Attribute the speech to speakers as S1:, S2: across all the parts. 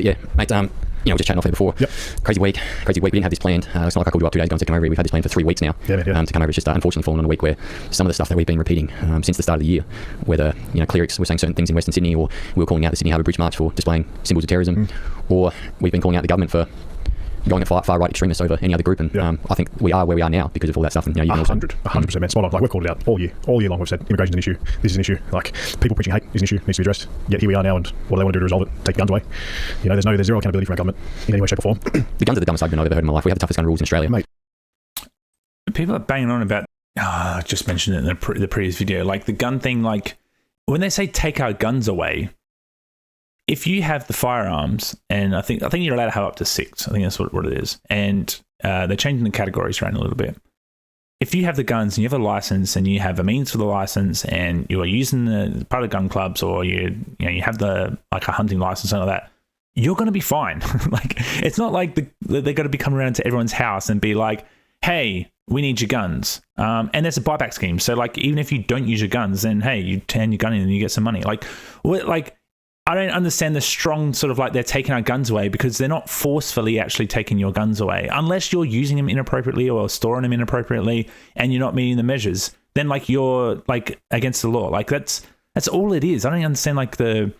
S1: But yeah, mate, we're just chatting off there before.
S2: Yep.
S1: Crazy week. We didn't have this planned. It's not like I called you up 2 days ago and said come over here. We've had this planned for 3 weeks now.
S2: Yeah.
S1: To come over. It's just unfortunately fallen on a week where some of the stuff that we've been repeating since the start of the year, whether clerics were saying certain things in Western Sydney, or we were calling out the Sydney Harbour Bridge March for displaying symbols of terrorism, or we've been calling out the government for going at far right extremists over any other group, and I think we are where we are now because of all that stuff. And you can also
S2: 100%, man. Spot on. Like, we've called it out all year long. We've said immigration's an issue. This is an issue. Like, people preaching hate is an issue. Needs to be addressed. Yet here we are now, and what do they want to do to resolve it? Take the guns away. There's zero accountability from our government in any way, shape, or form.
S1: The guns are the dumbest argument I've ever heard in my life. We have the toughest gun rules in Australia,
S2: mate.
S3: People are banging on about. I just mentioned it in the previous video. Like the gun thing. Like when they say take our guns away. If you have the firearms, and I think you're allowed to have up to 6. I think that's what it is. And they're changing the categories around a little bit. If you have the guns and you have a license and you have a means for the license and you are using the part of the gun clubs, or you have a hunting license, something like that, you're going to be fine. Like it's not like they're going to be coming around to everyone's house and be like, hey, we need your guns. And there's a buyback scheme. So like even if you don't use your guns, then hey, you turn your gun in and you get some money. I don't understand the strong sort of like they're taking our guns away, because they're not forcefully actually taking your guns away unless you're using them inappropriately or storing them inappropriately and you're not meeting the measures. Then like you're like against the law. Like that's all it is. I don't understand haven't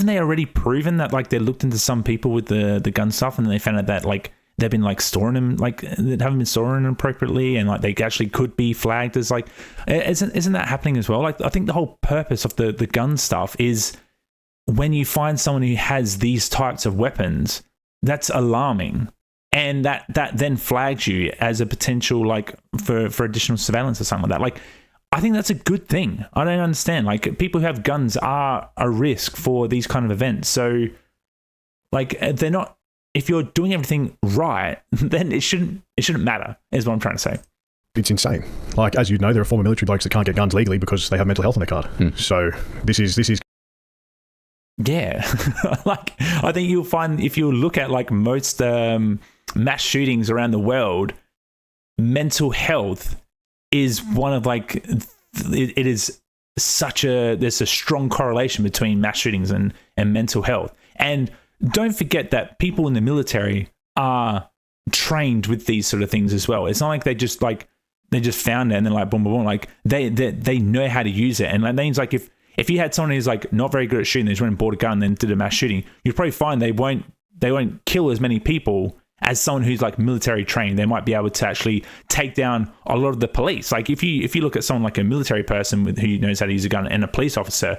S3: they already proven that like they looked into some people with the gun stuff and they found out that like they've been like storing them, like they haven't been storing them appropriately, and like they actually could be flagged as like, isn't that happening as well? Like I think the whole purpose of the gun stuff is when you find someone who has these types of weapons, that's alarming, and that then flags you as a potential like for additional surveillance or something like that. Like I think that's a good thing. I don't understand. Like people who have guns are a risk for these kind of events. So like they're not. If you're doing everything right, then it shouldn't matter, is what I'm trying to say.
S2: It's insane. Like, as you know, there are former military blokes that can't get guns legally because they have mental health on their card. So this is.
S3: Yeah. Like, I think you'll find if you look at like most mass shootings around the world, mental health is one of like, it is there's a strong correlation between mass shootings and mental health. And don't forget that people in the military are trained with these sort of things as well. It's not like they just found it and then like boom, boom, boom. Like they know how to use it. And that means like if you had someone who's like not very good at shooting, they just went and bought a gun and then did a mass shooting, you'd probably find they won't kill as many people as someone who's like military trained. They might be able to actually take down a lot of the police. Like if you look at someone like a military person who knows how to use a gun and a police officer,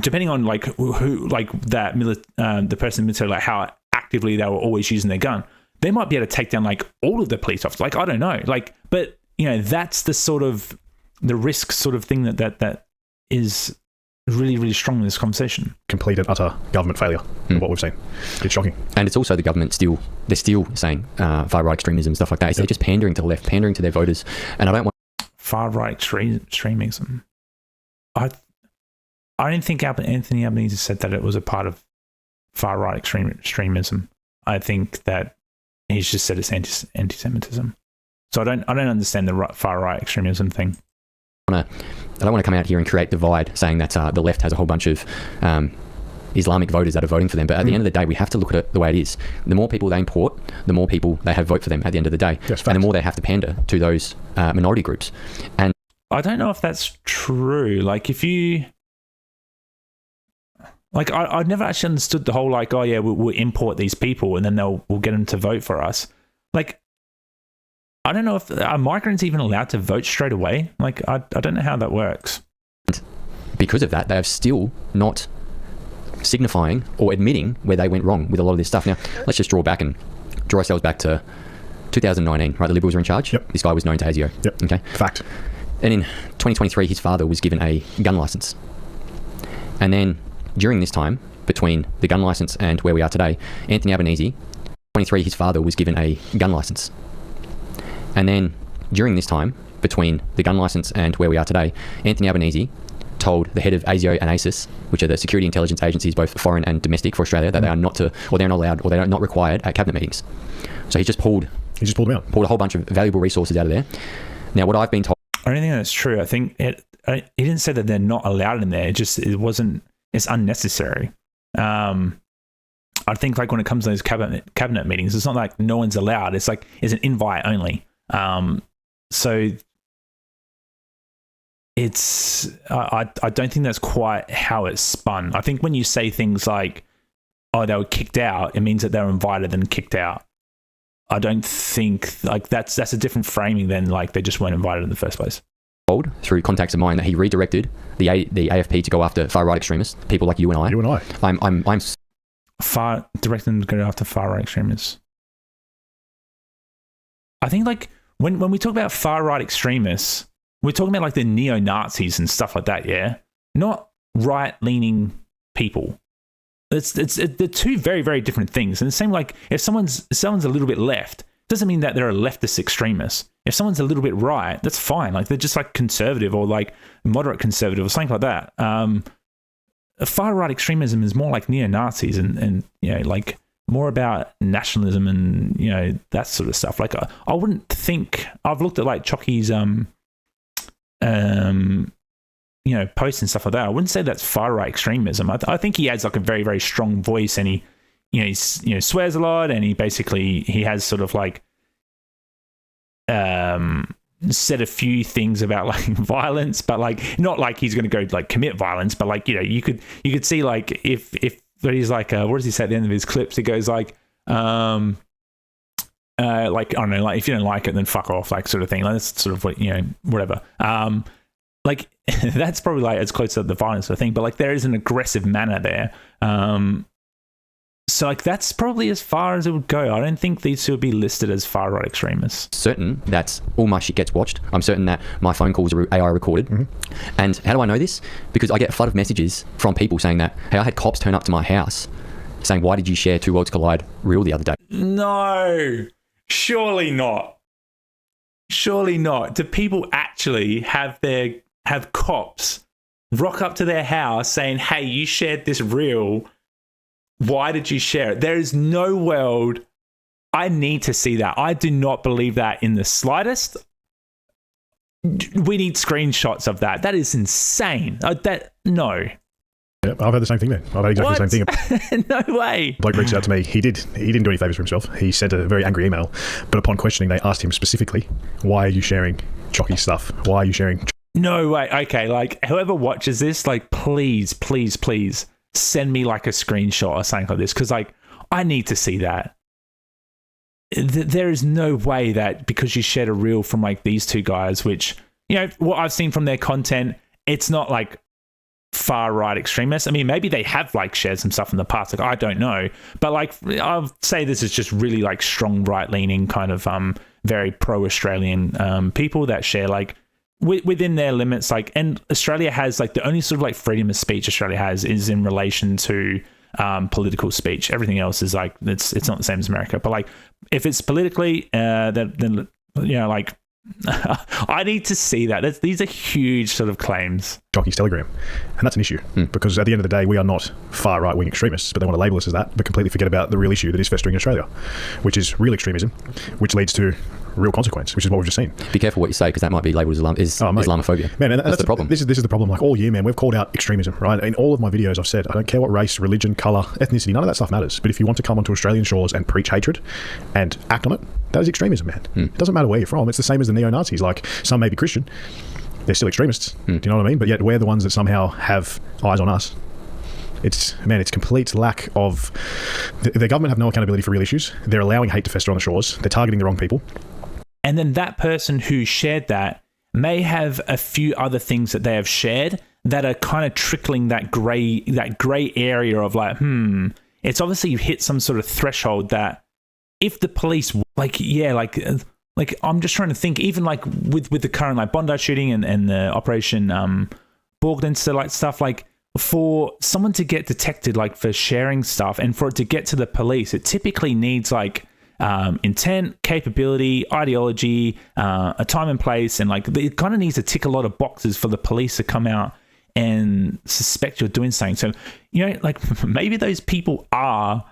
S3: depending on like who, like that the person in the military, like how actively they were always using their gun, they might be able to take down like all of the police officers. Like I don't know, like, but that's the sort of the risk sort of thing that is really, really strong in this conversation.
S2: Complete and utter government failure. What we've seen, it's shocking.
S1: And it's also the government they're still saying far right extremism, stuff like that. They're just pandering to the left, pandering to their voters, and I don't want
S3: far right extremism. I don't think Anthony Albanese said that it was a part of far right extremism. I think that he's just said it's anti-Semitism. So I don't understand the far right extremism thing.
S1: I don't want to come out here and create divide, saying that the left has a whole bunch of Islamic voters that are voting for them. But at the end of the day, we have to look at it the way it is. The more people they import, the more people they have vote for them at the end of the day, and the more they have to pander to those minority groups. And
S3: I don't know if that's true. Like if you. Like, I've never actually understood the whole, like, oh, yeah, we'll import these people and then we'll get them to vote for us. Like, I don't know if are migrants even allowed to vote straight away? Like, I don't know how that works.
S1: Because of that, they are still not signifying or admitting where they went wrong with a lot of this stuff. Now, let's just draw ourselves back to 2019, right? The Liberals were in charge.
S2: Yep.
S1: This guy was known to ASIO.
S2: Yep.
S1: Okay.
S2: Fact.
S1: And in 2023, his father was given a gun license. And then during this time, between the gun license and where we are today, Anthony Albanese, 23, his father was given a gun license. And then during this time, between the gun license and where we are today, Anthony Albanese told the head of ASIO and ASIS, which are the security intelligence agencies, both foreign and domestic for Australia, that they are not to, or they're not allowed, or they're not required at cabinet meetings. So he just pulled
S2: them out.
S1: Pulled a whole bunch of valuable resources out of there. Now, what I've been told...
S3: I don't think that's true. I think he didn't say that they're not allowed in there. It's unnecessary. I think like when it comes to those cabinet meetings, it's not like no one's allowed. It's like it's an invite only. So it's I don't think that's quite how it's spun. I think when you say things like, "Oh, they were kicked out," it means that they were invited and kicked out. I don't think like that's a different framing than like they just weren't invited in the first place.
S1: Told through contacts of mine that he redirected the AFP to go after far right extremists, people like you and I.
S2: You and I.
S1: I'm
S3: Far directing them to go after far right extremists. I think like when we talk about far right extremists, we're talking about like the neo-Nazis and stuff like that, yeah? Not right-leaning people. They're two very, very different things. And it seems like if someone's a little bit left, doesn't mean that they're a leftist extremist. If someone's a little bit right, that's fine. Like they're just like conservative or like moderate conservative or something like that. Far right extremism is more like neo-Nazis and you know, like more about nationalism and, you know, that sort of stuff. Like I wouldn't think, I've looked at like Chocky's you know, posts and stuff like that. I wouldn't say that's far right extremism. I think he has like a very, very strong voice, and he swears a lot, and he has sort of like said a few things about like violence, but like not like he's going to go like commit violence, but like, you know, you could see like if he's like what does he say at the end of his clips? He goes like like I don't know, like if you don't like it then fuck off, like sort of thing. Like that's sort of what, you know, whatever. Like that's probably like as close to the violence sort of thing, but like there is an aggressive manner there. So like that's probably as far as it would go. I don't think these two would be listed as far right extremists.
S1: certain that all my shit gets watched. I'm certain that my phone calls are AI recorded. Mm-hmm. And how do I know this? Because I get a flood of messages from people saying that, hey, I had cops turn up to my house saying, why did you share Two Worlds Collide reel the other day?
S3: No, surely not. Surely not. Do people actually have cops rock up to their house saying, hey, you shared this reel. Why did you share it? There is no world. I need to see that. I do not believe that in the slightest. We need screenshots of that. That is insane. No.
S2: Yeah, I've had the same thing then. I've had exactly the same thing.
S3: No way.
S2: Bloke reached out to me. He didn't do any favours for himself. He sent a very angry email. But upon questioning, they asked him specifically, why are you sharing Chocky stuff? Why are you sharing...
S3: No way. Okay, like whoever watches this, like please send me like a screenshot or something like this, because like I need to see that. There is no way that because you shared a reel from like these two guys, which, you know, what I've seen from their content, it's not like far right extremists. I mean, maybe they have like shared some stuff in the past, like I don't know, but like I'll say this is just really like strong right leaning kind of very pro-Australian people that share like within their limits, like, and Australia has like the only sort of like freedom of speech Australia has is in relation to political speech. Everything else is like it's not the same as America. But like if it's politically, then you know, like I need to see that. These are huge sort of claims.
S2: Chocky's Telegram. And that's an issue because at the end of the day, we are not far right-wing extremists, but they want to label us as that, but completely forget about the real issue that is festering in Australia, which is real extremism, which leads to real consequence, which is what we've just seen.
S1: Be careful what you say, because that might be labelled as Islamophobia.
S2: Man, and
S1: that's the problem.
S2: This is the problem. Like all year, man, we've called out extremism, right? In all of my videos, I've said, I don't care what race, religion, colour, ethnicity, none of that stuff matters. But if you want to come onto Australian shores and preach hatred and act on it, that is extremism, man. It doesn't matter where you're from. It's the same as the neo-Nazis. Like, some may be Christian, they're still extremists. Do you know what I mean? But yet we're the ones that somehow have eyes on us. It's complete lack of... The government have no accountability for real issues. They're allowing hate to fester on the shores. They're targeting the wrong people.
S3: And then that person who shared that may have a few other things that they have shared that are kind of trickling that grey area of like, it's obviously you've hit some sort of threshold that if the police, like I'm just trying to think, even like with the current like Bondi shooting and the Operation Borgdenster like stuff, like for someone to get detected like for sharing stuff and for it to get to the police, it typically needs like intent, capability, ideology, a time and place, and like it kind of needs to tick a lot of boxes for the police to come out and suspect you're doing something. So, you know, like maybe those people are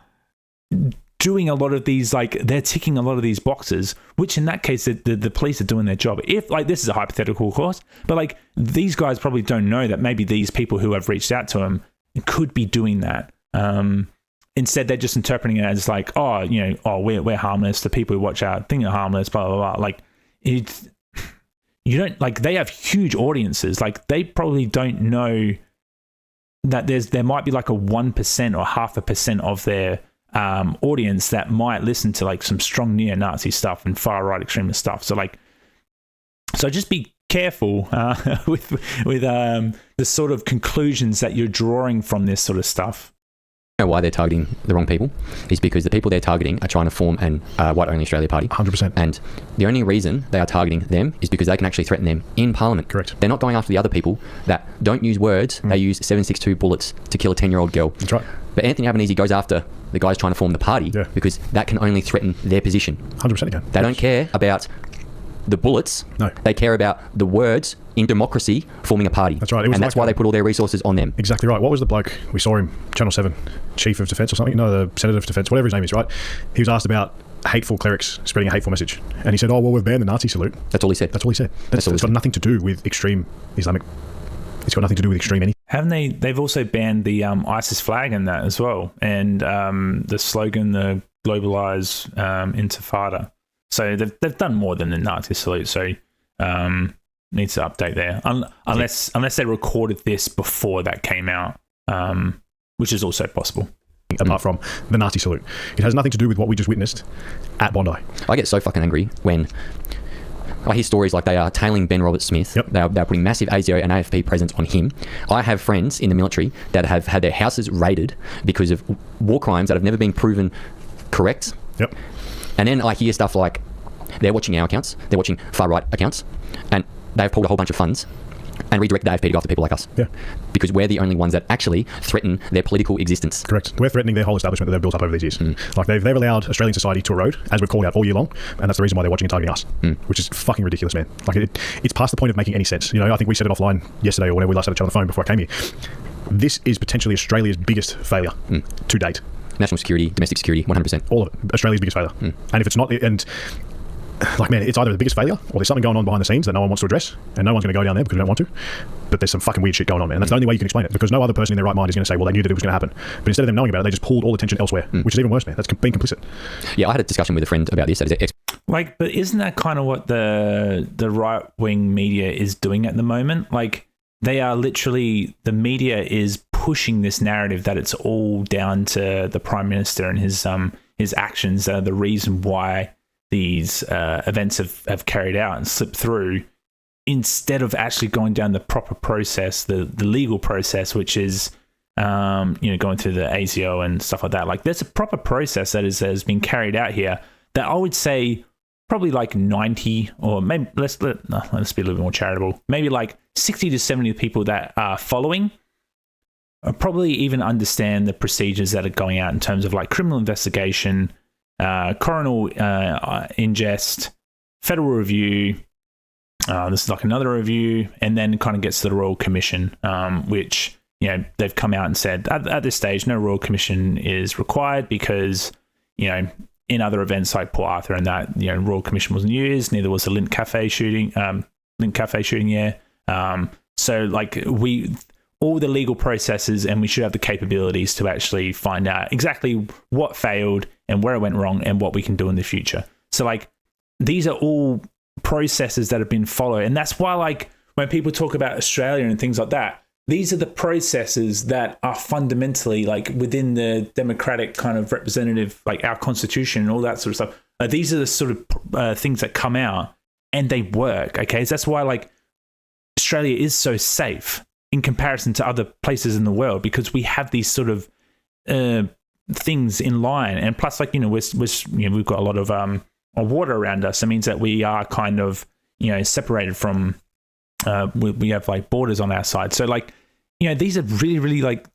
S3: doing a lot of these, like they're ticking a lot of these boxes, which in that case the police are doing their job. If like this is a hypothetical, of course, but like these guys probably don't know that maybe these people who have reached out to them could be doing that. instead they're just interpreting it as like, oh, we're harmless. The people who watch our thing are harmless, blah, blah, blah. Like, it's, you don't, like, they have huge audiences. Like, they probably don't know that there might be like a 1% or 0.5% of their audience that might listen to like some strong neo-Nazi stuff and far-right extremist stuff. So just be careful with the sort of conclusions that you're drawing from this sort of stuff.
S1: You know why they're targeting the wrong people is because the people they're targeting are trying to form an white-only Australia party.
S2: 100%.
S1: And the only reason they are targeting them is because they can actually threaten them in Parliament.
S2: Correct.
S1: They're not going after the other people that don't use words. They use 7.62 bullets to kill a 10-year-old girl.
S2: That's right.
S1: But Anthony Albanese goes after the guys trying to form the party because that can only threaten their position.
S2: 100% again.
S1: They don't care about the bullets.
S2: No.
S1: They care about the words in democracy forming a party.
S2: That's right.
S1: And that's why they put all their resources on them.
S2: Exactly right. What was the bloke? We saw him, Channel 7, Chief of Defence or something. No, the Senator of Defence, whatever his name is, right? He was asked about hateful clerics spreading a hateful message. And he said, oh, well, we've banned the Nazi salute.
S1: That's all he said.
S2: That's all he said. It's got nothing to do with extreme Islamic. It's got nothing to do with extreme anything.
S3: Haven't they? They've also banned the ISIS flag in that as well. And the slogan, the globalize intifada. So they've done more than the Nazi salute. So needs to update there. Unless they recorded this before that came out, which is also possible.
S2: Apart from the Nazi salute. It has nothing to do with what we just witnessed at Bondi.
S1: I get so fucking angry when I hear stories like they are tailing Ben Roberts-Smith.
S2: Yep.
S1: They're putting massive ASIO and AFP presence on him. I have friends in the military that have had their houses raided because of war crimes that have never been proven correct.
S2: Yep.
S1: And then I hear stuff like they're watching our accounts, they're watching far-right accounts, and they've pulled a whole bunch of funds and redirected AFP to go after people like us.
S2: Yeah.
S1: Because we're the only ones that actually threaten their political existence.
S2: Correct. We're threatening their whole establishment that they've built up over these years. Like they've allowed Australian society to erode, as we've called out all year long, and that's the reason why they're watching and targeting us, which is fucking ridiculous, man. Like it's past the point of making any sense. I think we said it offline yesterday or whenever we last had each other on the phone before I came here. This is potentially Australia's biggest failure to date.
S1: National security, domestic security, 100%.
S2: All of it. Australia's biggest failure. And if it's not, like, man, it's either the biggest failure or there's something going on behind the scenes that no one wants to address, and no one's going to go down there because we don't want to. But there's some fucking weird shit going on, man. And that's the only way you can explain it, because no other person in their right mind is going to say, well, they knew that it was going to happen. But instead of them knowing about it, they just pulled all attention elsewhere, which is even worse, man. That's being complicit.
S1: Yeah, I had a discussion with a friend about this.
S3: But isn't that kind of what the right-wing media is doing at the moment? Like, they are literally, the media is pushing this narrative that it's all down to the Prime Minister and his actions are the reason why these events have carried out and slipped through, instead of actually going down the proper process, the legal process, which is going through the ASIO and stuff like that. Like, there's a proper process that has been carried out here that I would say probably like 90, or maybe let's be a little bit more charitable, maybe like 60 to 70 people that are following probably even understand the procedures that are going out in terms of like criminal investigation, coronial ingest, federal review. This is like another review, and then kind of gets to the Royal Commission, which they've come out and said at this stage no Royal Commission is required because in other events like Port Arthur and that Royal Commission wasn't used, neither was the Lint Cafe shooting. So like all the legal processes, and we should have the capabilities to actually find out exactly what failed and where it went wrong and what we can do in the future. So like these are all processes that have been followed, and that's why like when people talk about Australia and things like that, these are the processes that are fundamentally like within the democratic kind of representative, like our constitution and all that sort of stuff. These are the sort of things that come out and they work. Okay, so that's why like Australia is so safe in comparison to other places in the world, because we have these sort of things in line, and plus like we've got a lot of water around us. It means that we are kind of separated from we have like borders on our side. So like these are really like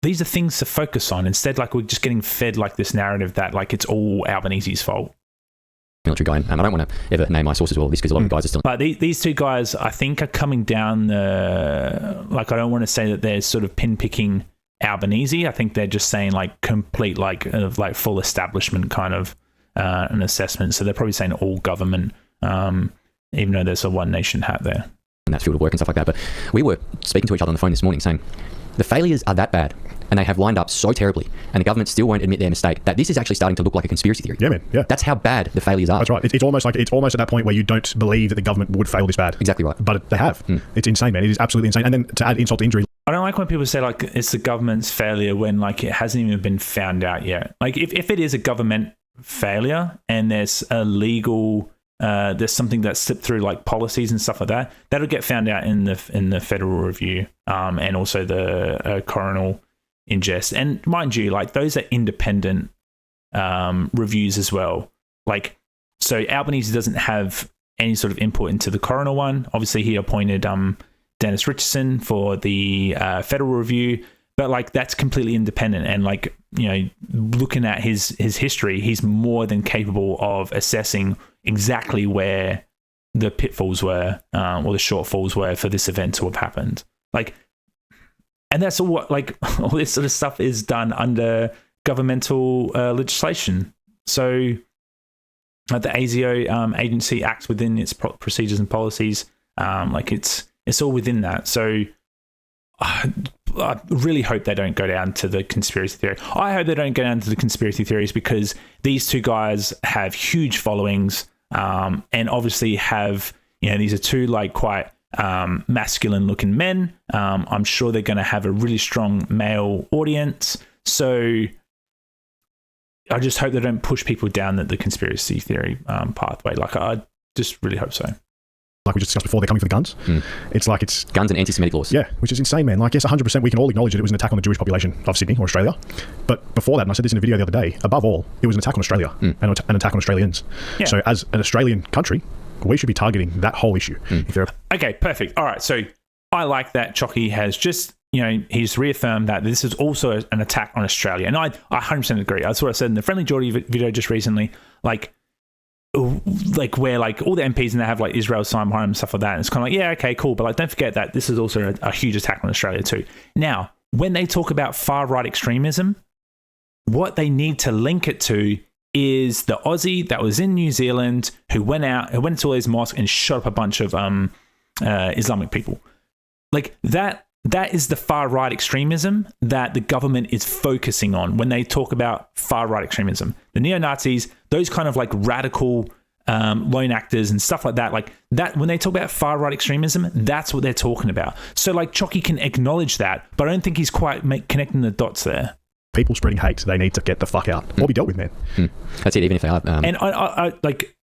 S3: these are things to focus on. Instead, like we're just getting fed like this narrative that like it's all Albanese's fault.
S1: Military guy, and I don't want to ever name my sources all this because a lot of guys are still.
S3: But these two guys, I think, are coming down like I don't want to say that they're sort of pinpicking Albanese. I think they're just saying like complete like full establishment kind of an assessment. So they're probably saying all government, even though there's a one nation hat there.
S1: In that field of work and stuff like that. But we were speaking to each other on the phone this morning saying the failures are that bad and they have lined up so terribly, and the government still won't admit their mistake, that this is actually starting to look like a conspiracy theory.
S2: Yeah, man. Yeah.
S1: That's how bad the failures are.
S2: That's right. It's almost at that point where you don't believe that the government would fail this bad.
S1: Exactly right.
S2: But they have. It's insane, man. It is absolutely insane. And then to add insult to injury.
S3: I don't like when people say like it's the government's failure when like it hasn't even been found out yet. Like if it is a government failure and there's a legal there's something that slipped through like policies and stuff like that, that'll get found out in the federal review and also the coronal ingest. And mind you, like those are independent reviews as well. Like so Albanese doesn't have any sort of input into the coronal one. Obviously he appointed Dennis Richardson for the federal review, but like that's completely independent. And like, you know, looking at his history, he's more than capable of assessing exactly where the pitfalls were or the shortfalls were for this event to have happened. Like, and that's all what like all this sort of stuff is done under governmental legislation. So the ASIO agency acts within its procedures and policies. Like it's all within that. So I really hope they don't go down to the conspiracy theory. I hope they don't go down to the conspiracy theories because these two guys have huge followings and obviously have, you know, these are two like quite masculine looking men. I'm sure they're going to have a really strong male audience. So I just hope they don't push people down the conspiracy theory pathway. Like I just really hope so.
S2: Like we just discussed before, they're coming for the guns. It's like it's
S1: guns and anti-Semitic laws.
S2: Yeah, which is insane, man. Like, yes, 100%, we can all acknowledge that it was an attack on the Jewish population of Sydney or Australia. But before that, and I said this in a video the other day, above all, it was an attack on Australia and an attack on Australians. Yeah. So as an Australian country, we should be targeting that whole issue.
S3: Okay, perfect. All right, so I like that Chocky has just, you know, he's reaffirmed that this is also an attack on Australia. And I 100% agree. That's what I said in the Friendly Geordie video just recently. Like where like all the MPs and they have like Israel sign behind them and stuff like that. And it's kind of like, yeah, okay, cool. But like, don't forget that this is also a huge attack on Australia too. Now, when they talk about far right extremism, what they need to link it to is the Aussie that was in New Zealand who went to all these mosques and shot up a bunch of Islamic people. Like that is the far right extremism that the government is focusing on when they talk about far right extremism. The neo-Nazis, those kind of like radical lone actors and stuff like that, when they talk about far right extremism, that's what they're talking about. So like Chocky can acknowledge that, but I don't think he's quite connecting the dots there.
S2: People spreading hate, they need to get the fuck out or be dealt with, man.
S1: That's it, even if they are.
S3: And I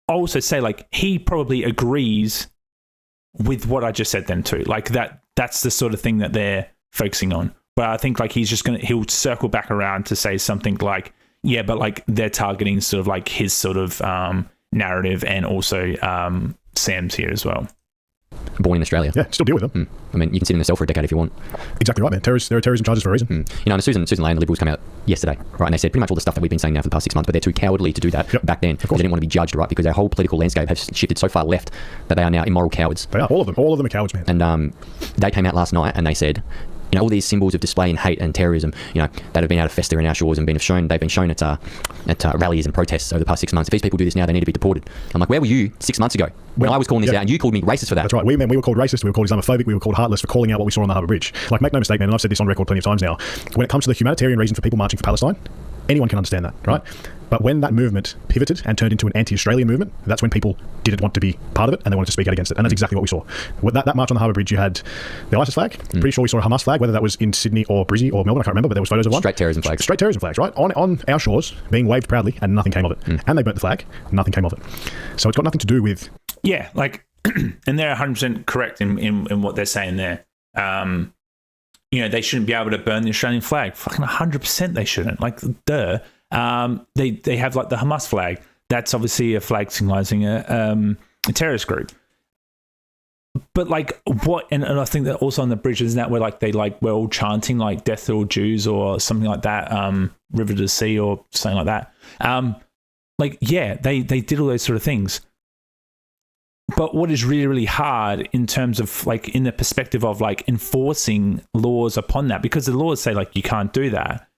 S3: also say like he probably agrees with what I just said then too. Like that's the sort of thing that they're focusing on. But I think like he'll circle back around to say something like, yeah, but like they're targeting sort of like his sort of narrative and also Sam's here as well.
S1: Born in Australia.
S2: Yeah, still deal with them.
S1: I mean, you can sit in the cell for a decade if you want.
S2: Exactly right, man. There are terrorism charges for a reason.
S1: You know, and Susan Lane, the Liberals, came out yesterday, right? And they said pretty much all the stuff that we've been saying now for the past 6 months, but they're too cowardly to do that back then because they didn't want to be judged, right? Because our whole political landscape has shifted so far left that they are now immoral cowards.
S2: They are, all of them. All of them are cowards, man.
S1: And they came out last night and they said, you know, all these symbols of displaying hate and terrorism, you know, that have been able to fester in our shores and they've been shown at rallies and protests over the past 6 months. If these people do this now, they need to be deported. I'm like, where were you 6 months ago when I was calling this out and you called me racist for that?
S2: That's right. We were called racist, we were called Islamophobic, we were called heartless for calling out what we saw on the Harbour Bridge. Like, make no mistake, man, and I've said this on record plenty of times now, when it comes to the humanitarian reason for people marching for Palestine, anyone can understand that, right? But when that movement pivoted and turned into an anti-Australian movement, that's when people didn't want to be part of it and they wanted to speak out against it. And that's exactly what we saw. With that march on the Harbour Bridge, you had the ISIS flag. Pretty sure we saw a Hamas flag, whether that was in Sydney or Brizzy or Melbourne, I can't remember, but there was photos of one.
S1: Straight terrorism flags.
S2: Straight terrorism flags, right? On our shores, being waved proudly, and nothing came of it. And they burnt the flag, nothing came of it. So it's got nothing to do with...
S3: Yeah, like, and they're 100% correct in what they're saying there. You know, they shouldn't be able to burn the Australian flag. Fucking 100% they shouldn't. Like, duh. They have like the Hamas flag. That's obviously a flag symbolizing a terrorist group. But like what, and I think that also on the bridge, isn't that where like we're all chanting like death to all Jews or something like that, river to the sea or something like that. Like, yeah, they did all those sort of things. But what is really, really hard in terms of like in the perspective of like enforcing laws upon that, because the laws say like you can't do that.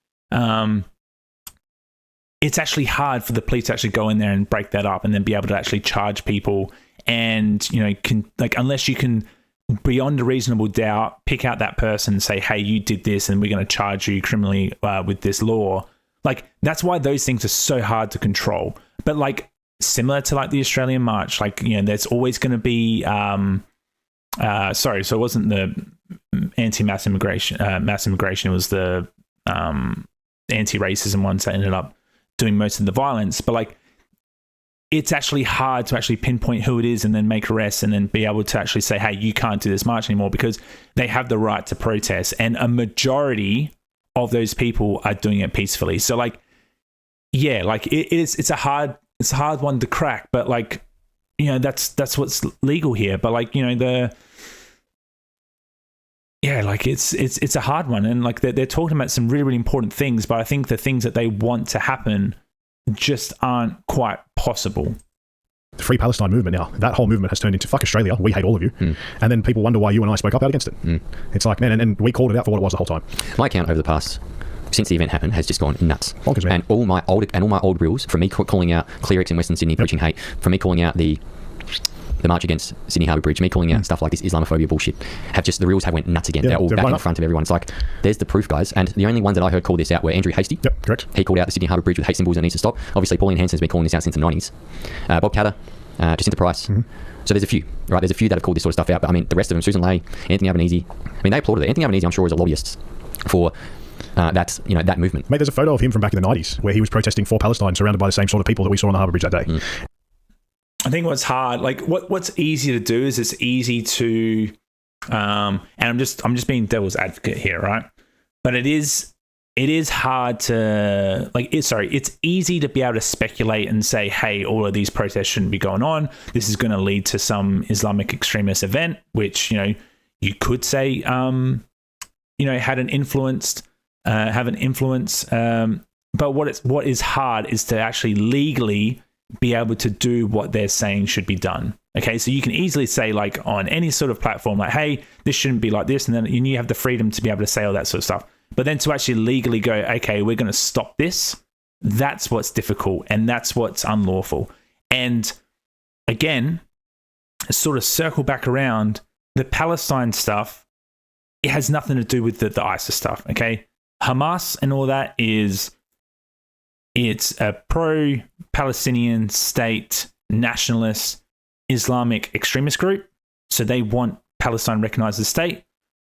S3: It's actually hard for the police to actually go in there and break that up and then be able to actually charge people. And, you know, unless you can beyond a reasonable doubt, pick out that person and say, hey, you did this and we're going to charge you criminally with this law. Like, that's why those things are so hard to control. But like, similar to like the Australian March, like, you know, there's always going to be, so it wasn't the anti-mass immigration, it was the anti-racism ones that ended up doing most of the violence. But like, it's actually hard to actually pinpoint who it is and then make arrests and then be able to actually say, hey, you can't do this march anymore, because they have the right to protest. And a majority of those people are doing it peacefully. So like, yeah, like it's a hard one to crack, but like, you know, that's what's legal here. But like, you know, like it's a hard one. And like they're talking about some really, really important things, but I think the things that they want to happen just aren't quite possible.
S2: The Free Palestine movement now, that whole movement has turned into fuck Australia, we hate all of you. And then people wonder why you and I spoke up out against it. It's like, man, and we called it out for what it was the whole time.
S1: My account over the past, since the event happened, has just gone nuts.
S2: Bonkers, man.
S1: And all my old reels, from me calling out clerics in Western Sydney preaching hate, from me calling out the march against Sydney Harbour Bridge, me calling out stuff like this Islamophobia bullshit, the reels have went nuts again. They're all back in front of everyone. It's like, there's the proof, guys. And the only ones that I heard call this out were Andrew Hastie.
S2: Yep, correct.
S1: He called out the Sydney Harbour Bridge with hate symbols that needs to stop. Obviously, Pauline Hanson's been calling this out since the 90s. Bob Catter, Jacinta Price. So there's a few, right? There's a few that have called this sort of stuff out. But I mean, the rest of them, Susan Lay, Anthony Albanese, I mean, they applauded it. Anthony Albanese, I'm sure, is a lobbyist for that movement.
S2: Mate, there's a photo of him from back in the 90s where he was protesting for Palestine, surrounded by the same sort of people that we saw on the Harbour Bridge that day.
S3: I think what's hard, like what's easy to do is it's easy to, and I'm just being devil's advocate here, right? But it is hard to it's easy to be able to speculate and say, hey, all of these protests shouldn't be going on. This is going to lead to some Islamic extremist event, which, you know, you could say, you know, have an influence. But what is hard is to actually legally be able to do what they're saying should be done. Okay, so you can easily say, like, on any sort of platform, like, hey, this shouldn't be like this, and then you have the freedom to be able to say all that sort of stuff. But then to actually legally go, okay, we're going to stop this, that's what's difficult, and that's what's unlawful. And again, sort of circle back around, the Palestine stuff, it has nothing to do with the ISIS stuff, okay? Hamas and all that it's a pro-Palestinian state, nationalist, Islamic extremist group. So they want Palestine recognized as a state.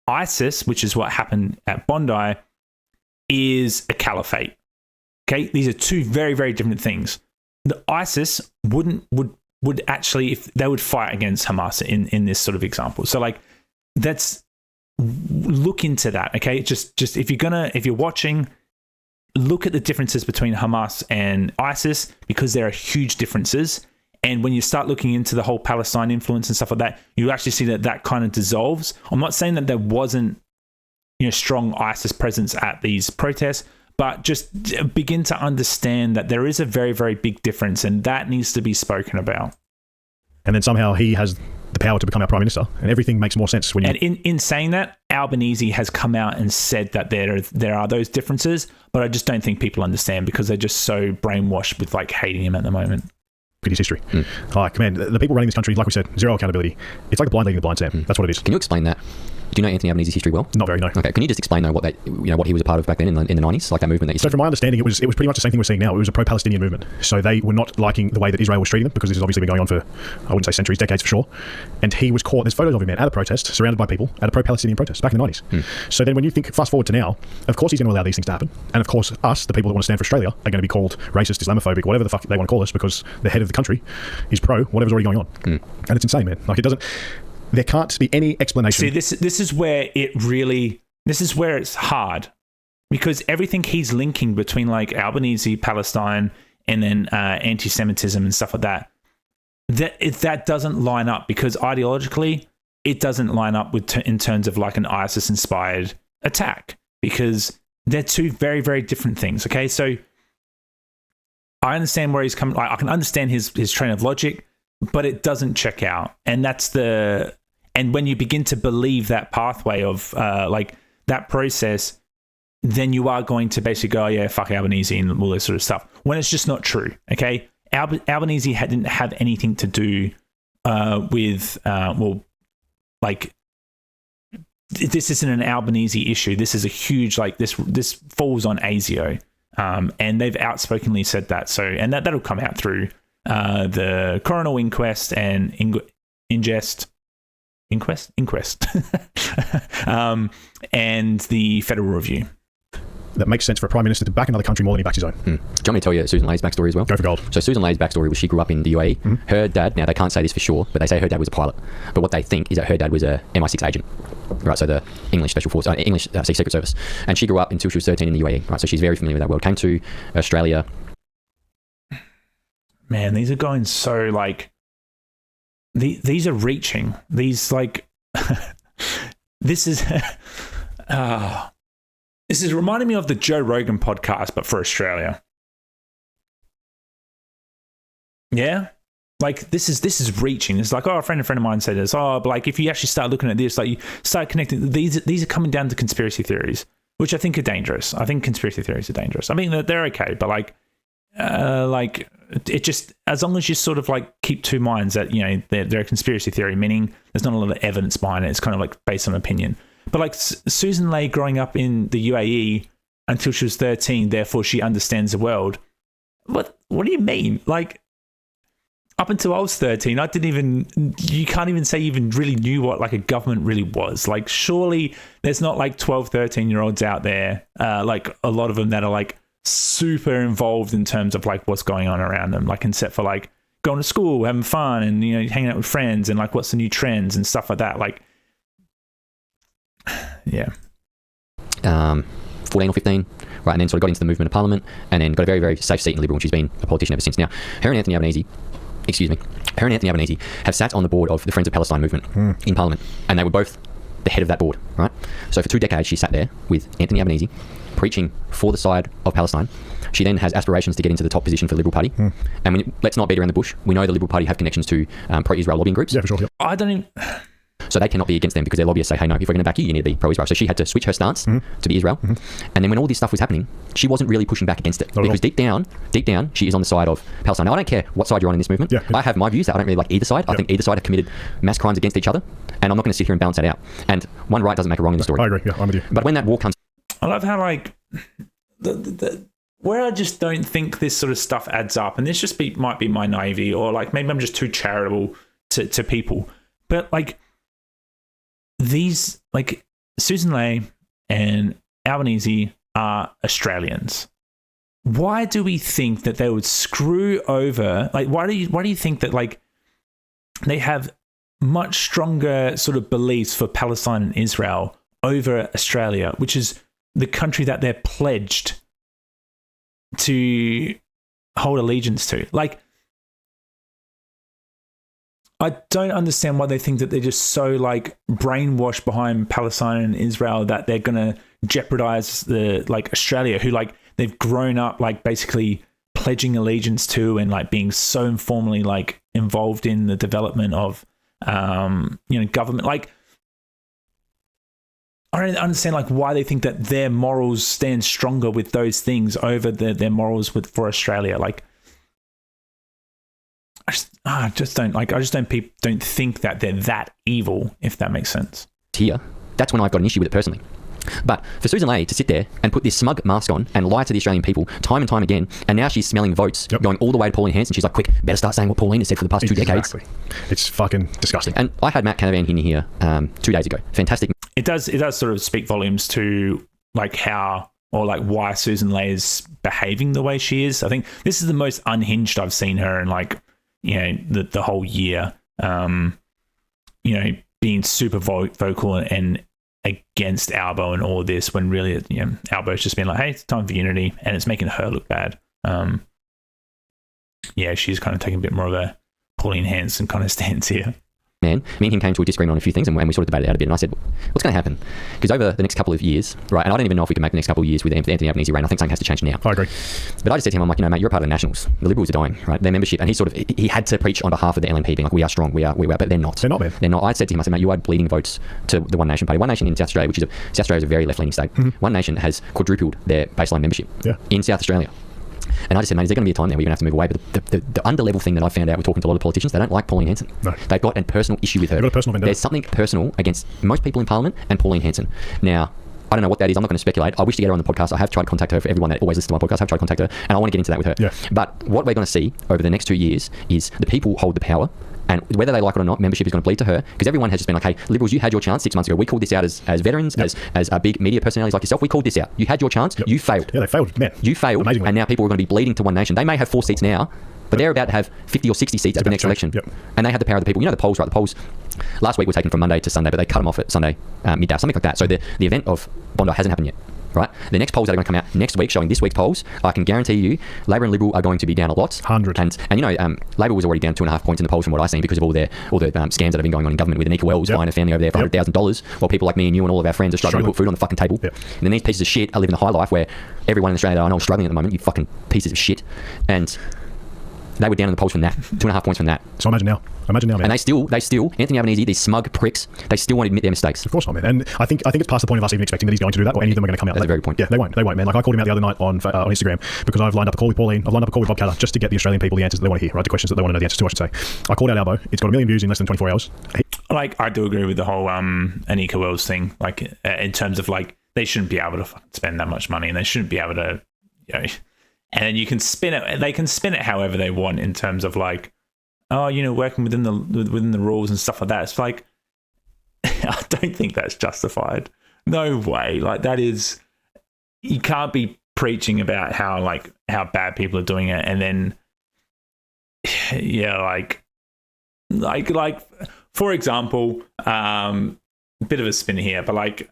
S3: ISIS, which is what happened at Bondi, is a caliphate. Okay, these are two very, very different things. The ISIS would actually, if they would fight against Hamas in this sort of example. So like, look into that. Okay, just if you're watching, look at the differences between Hamas and ISIS, because there are huge differences. And when you start looking into the whole Palestine influence and stuff like that, you actually see that kind of dissolves. I'm not saying that there wasn't, you know, strong ISIS presence at these protests, but just begin to understand that there is a very, very big difference, and that needs to be spoken about.
S2: And then somehow he has the power to become our Prime Minister, and everything makes more sense when you...
S3: And in saying that, Albanese has come out and said that there are those differences, but I just don't think people understand, because they're just so brainwashed with like hating him at the moment.
S2: His history. Like, man, the people running this country, like we said, zero accountability. It's like the blind leading the blind, Sam. That's what it is.
S1: Can you explain that? Do you know Anthony Albanese's history well?
S2: Not very, no.
S1: Okay, can you just explain though what he was a part of back then in the 90s, like that movement that you
S2: So from my understanding, it was pretty much the same thing we're seeing now. It was a pro-Palestinian movement. So they were not liking the way that Israel was treating them, because this has obviously been going on for, I wouldn't say centuries, decades for sure. And he was caught, there's photos of him, man, at a protest, surrounded by people, at a pro-Palestinian protest back in the 90s. So then when you think, fast forward to now, of course he's going to allow these things to happen. And of course us, the people that want to stand for Australia, are going to be called racist, Islamophobic, whatever the fuck they want to call us, because the head of the country is pro whatever's already going on. And it's insane, man. Like, it doesn't... There can't be any explanation.
S3: See, this is where it's hard, because everything he's linking between like Albanese, Palestine, and then anti-Semitism and stuff like that doesn't line up, because ideologically it doesn't line up with in terms of like an ISIS-inspired attack, because they're two very, very different things. Okay, so I understand where he's coming. I can understand his train of logic, but it doesn't check out. And and when you begin to believe that pathway of like that process, then you are going to basically go, oh, yeah, fuck Albanese and all this sort of stuff, when it's just not true. Okay, Albanese didn't have anything to do with like this isn't an Albanese issue. This is a huge, like, this falls on ASIO. And they've outspokenly said that. So, and that'll come out through the coronial inquest and inquest, and the federal review.
S2: That makes sense for a prime minister to back another country more than he backs his own.
S1: Do you want me to tell you Susan Lay's backstory as well?
S2: Go for gold.
S1: So Susan Lay's backstory was she grew up in the UAE. Her dad, now they can't say this for sure, but they say her dad was a pilot. But what they think is that her dad was a MI6 agent, right? So the English Special Force, English Secret Service. And she grew up until she was 13 in the UAE, right? So she's very familiar with that world. Came to Australia.
S3: Man, these are going so, like, these are reaching. These, like, this is... This is reminding me of the Joe Rogan podcast, but for Australia. Yeah? Like, this is reaching. It's like, oh, a friend of mine said this. Oh, but like, if you actually start looking at this, like, you start connecting, these are coming down to conspiracy theories, which I think are dangerous. I think conspiracy theories are dangerous. I mean, they're okay, but like, it just, as long as you sort of like keep two minds that, you know, they're a conspiracy theory, meaning there's not a lot of evidence behind it. It's kind of like based on opinion. But like Susan Lay growing up in the UAE until she was 13, therefore she understands the world. What do you mean? Like, up until I was 13, you can't even say you even really knew what like a government really was. Like, surely there's not like 12, 13-year-olds out there, like a lot of them that are like super involved in terms of like what's going on around them, like except for like going to school, having fun and, you know, hanging out with friends and like what's the new trends and stuff like that. Like, yeah.
S1: 14 or 15, right, and then sort of got into the movement of Parliament, and then got a very, very safe seat in Liberal, and she's been a politician ever since. Now, her and Anthony Albanese have sat on the board of the Friends of Palestine movement in Parliament, and they were both the head of that board, right? So for 2 decades, she sat there with Anthony Albanese, preaching for the side of Palestine. She then has aspirations to get into the top position for the Liberal Party. And let's not beat around the bush. We know the Liberal Party have connections to pro-Israel lobbying groups.
S2: Yeah, for sure. Yeah.
S3: I don't even...
S1: So they cannot be against them because their lobbyists say, hey, no, if we're going to back you, you need to be pro-Israel. So she had to switch her stance to be Israel. And then when all this stuff was happening, she wasn't really pushing back against it. Because deep down, she is on the side of Palestine. Now, I don't care what side you're on in this movement.
S2: Yeah.
S1: I have my views that I don't really like either side. I think either side have committed mass crimes against each other. And I'm not going to sit here and balance that out. And one right doesn't make a wrong in the story.
S2: I agree. Yeah, I'm with you.
S1: But when that war comes...
S3: I love how, like, where I just don't think this sort of stuff adds up, and this just might be my naivety, or like maybe I'm just too charitable to people. But like... These, like, Susan Lay and Albanese are Australians. Why do we think that they would screw over, like, why do you think that, like, they have much stronger sort of beliefs for Palestine and Israel over Australia, which is the country that they're pledged to hold allegiance to? Like, I don't understand why they think that they're just so like brainwashed behind Palestine and Israel that they're going to jeopardize the like Australia, who like they've grown up like basically pledging allegiance to and like being so informally like involved in the development of government. Like, I don't understand like why they think that their morals stand stronger with those things over their morals for Australia. Like, I just don't think that they're that evil, if that makes sense.
S1: Here, that's when I've got an issue with it personally. But for Susan Lay to sit there and put this smug mask on and lie to the Australian people time and time again, and now she's smelling votes going all the way to Pauline Hanson. She's like, quick, better start saying what Pauline has said for the past 2 decades.
S2: It's fucking disgusting.
S1: And I had Matt Canavan in here 2 days ago. Fantastic.
S3: It does sort of speak volumes to like how or like why Susan Lay is behaving the way she is. I think this is the most unhinged I've seen her in like, you know, the whole year, being super vocal and against Albo and all this, when really, Albo's just been like, hey, it's time for unity, and it's making her look bad. She's kind of taking a bit more of a Pauline Hanson kind of stance here. Man, me and him came to a disagreement on a few things, and we sort of debated it out a bit. And I said, what's going to happen? Because over the next couple of years, right, and I don't even know if we can make the next couple of years with Anthony Albanese reign. I think something has to change now.
S2: I agree.
S1: But I just said to him, I'm like, mate, you're a part of the Nationals. The Liberals are dying, right? Their membership, and he had to preach on behalf of the LNP, being like, we are strong, we are, but they're not.
S2: They're not, man.
S1: They're not. I said to him, I said, mate, you are bleeding votes to the One Nation Party. One Nation in South Australia, South Australia is a very left-leaning state. One Nation has quadrupled their baseline membership in South Australia. And I just said, mate, is there going to be a time there where you're going to have to move away? But the under-level thing that I found out with talking to a lot of politicians, they don't like Pauline Hanson.
S2: No.
S1: They've got a personal issue with her.
S2: They've got a personal vendetta.
S1: There's something personal against most people in Parliament and Pauline Hanson. Now, I don't know what that is. I'm not going to speculate. I wish to get her on the podcast. I have tried to contact her. For everyone that always listens to my podcast, I have tried to contact her, and I want to get into that with her.
S2: Yeah.
S1: But what we're going to see over the next 2 years is the people hold the power, and whether they like it or not, membership is going to bleed to her, because everyone has just been like, hey, Liberals, you had your chance 6 months ago. We called this out as veterans, as big media personalities like yourself. We called this out. You had your chance. You failed.
S2: Yeah, they failed. Man.
S1: You failed.
S2: Amazingly.
S1: And now people are going to be bleeding to One Nation. They may have 4 seats now, but they're about to have 50 or 60 seats at the next election.
S2: Yep.
S1: And they have the power of the people. You know the polls, right? The polls last week were taken from Monday to Sunday, but they cut them off at Sunday midday, something like that. So the event of Bondi hasn't happened yet, right? The next polls that are going to come out next week showing this week's polls, I can guarantee you Labor and Liberal are going to be down a lot.
S2: 100.
S1: And you know, Labor was already down 2.5 points in the polls from what I've seen because of all the scams that have been going on in government with Anika Wells buying a family over there for $100,000, while people like me and you and all of our friends are struggling to put food on the fucking table. And then these pieces of shit are living the high life where everyone in Australia that I know is struggling at the moment, you fucking pieces of shit. And they were down in the polls from that, 2.5 points from that.
S2: So imagine now, man.
S1: And they still, Anthony Albanese, these smug pricks, they still won't admit their mistakes.
S2: Of course not, man. And I think it's past the point of us even expecting that he's going to do that, or any of them are going to come out.
S1: That's a very good point.
S2: Yeah, they won't, man. Like I called him out the other night on Instagram because I've lined up a call with Pauline, I've lined up a call with Bob Catter just to get the Australian people the answers that they want to hear, right? The questions that they want to know the answers to, I should say. I called out Albo. It's got 1 million views in less than 24 hours.
S3: Like, I do agree with the whole Anika Wells thing. Like, in terms of like, they shouldn't be able to spend that much money, and they shouldn't be able to, you know. And then you can spin it. They can spin it however they want in terms of like, oh, you know, working within the rules and stuff like that. It's like, I don't think that's justified. No way. Like, that is, you can't be preaching about how bad people are doing it, and then like for example, bit of a spin here, but like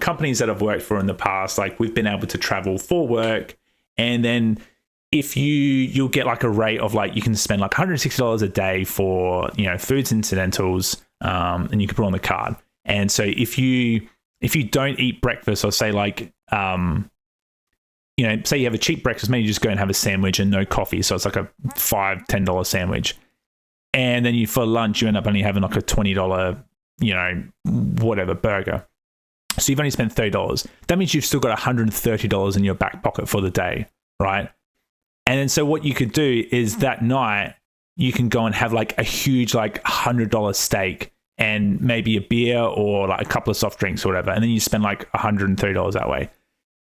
S3: companies that I've worked for in the past, like we've been able to travel for work. And then if you'll get like a rate of like, you can spend like $160 a day for, you know, foods incidentals, and you can put on the card. And so if you don't eat breakfast, or say like, you know, say you have a cheap breakfast, maybe you just go and have a sandwich and no coffee. So it's like a $5-10 sandwich. And then for lunch, you end up only having like a $20, you know, whatever burger. So you've only spent $30. That means you've still got $130 in your back pocket for the day, right? And then so what you could do is that night you can go and have like a huge like $100 steak and maybe a beer or like a couple of soft drinks or whatever, and then you spend like $130 that way.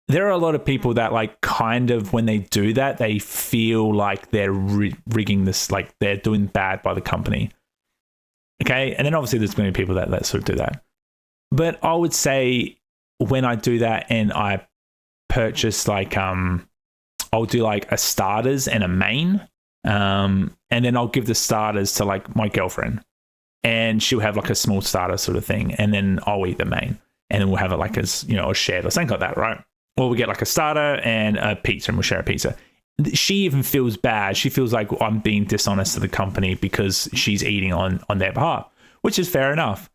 S3: There are a lot of people that like kind of, when they do that, they feel like they're rigging this, like they're doing bad by the company. Okay, and then obviously there's going to be people that sort of do that. But I would say when I do that and I purchase like, I'll do like a starters and a main, and then I'll give the starters to like my girlfriend, and she'll have like a small starter sort of thing, and then I'll eat the main, and then we'll have it like as, you know, a shared or something like that, right? Or we get like a starter and a pizza, and we'll share a pizza. She even feels bad. She feels like I'm being dishonest to the company because she's eating on their behalf, which is fair enough.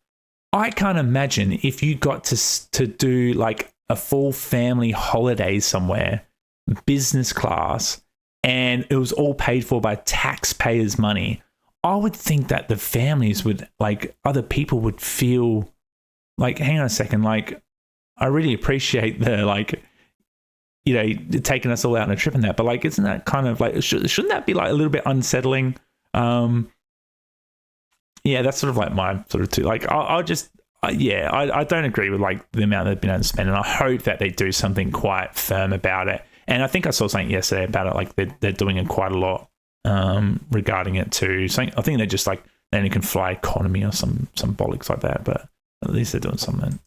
S3: I can't imagine if you got to do like a full family holiday somewhere, business class, and it was all paid for by taxpayers' money. I would think that the families would, like, other people would feel like, hang on a second, like, I really appreciate the, like, you know, taking us all out on a trip and that, but like, isn't that kind of like, shouldn't that be like a little bit unsettling? Yeah, that's sort of like my sort of two. Like, I don't agree with like the amount they've been able to spend, and I hope that they do something quite firm about it. And I think I saw something yesterday about it, like they're doing it quite a lot regarding it too. So I think they're just like, they only can fly economy or some bollocks like that, but at least they're doing something.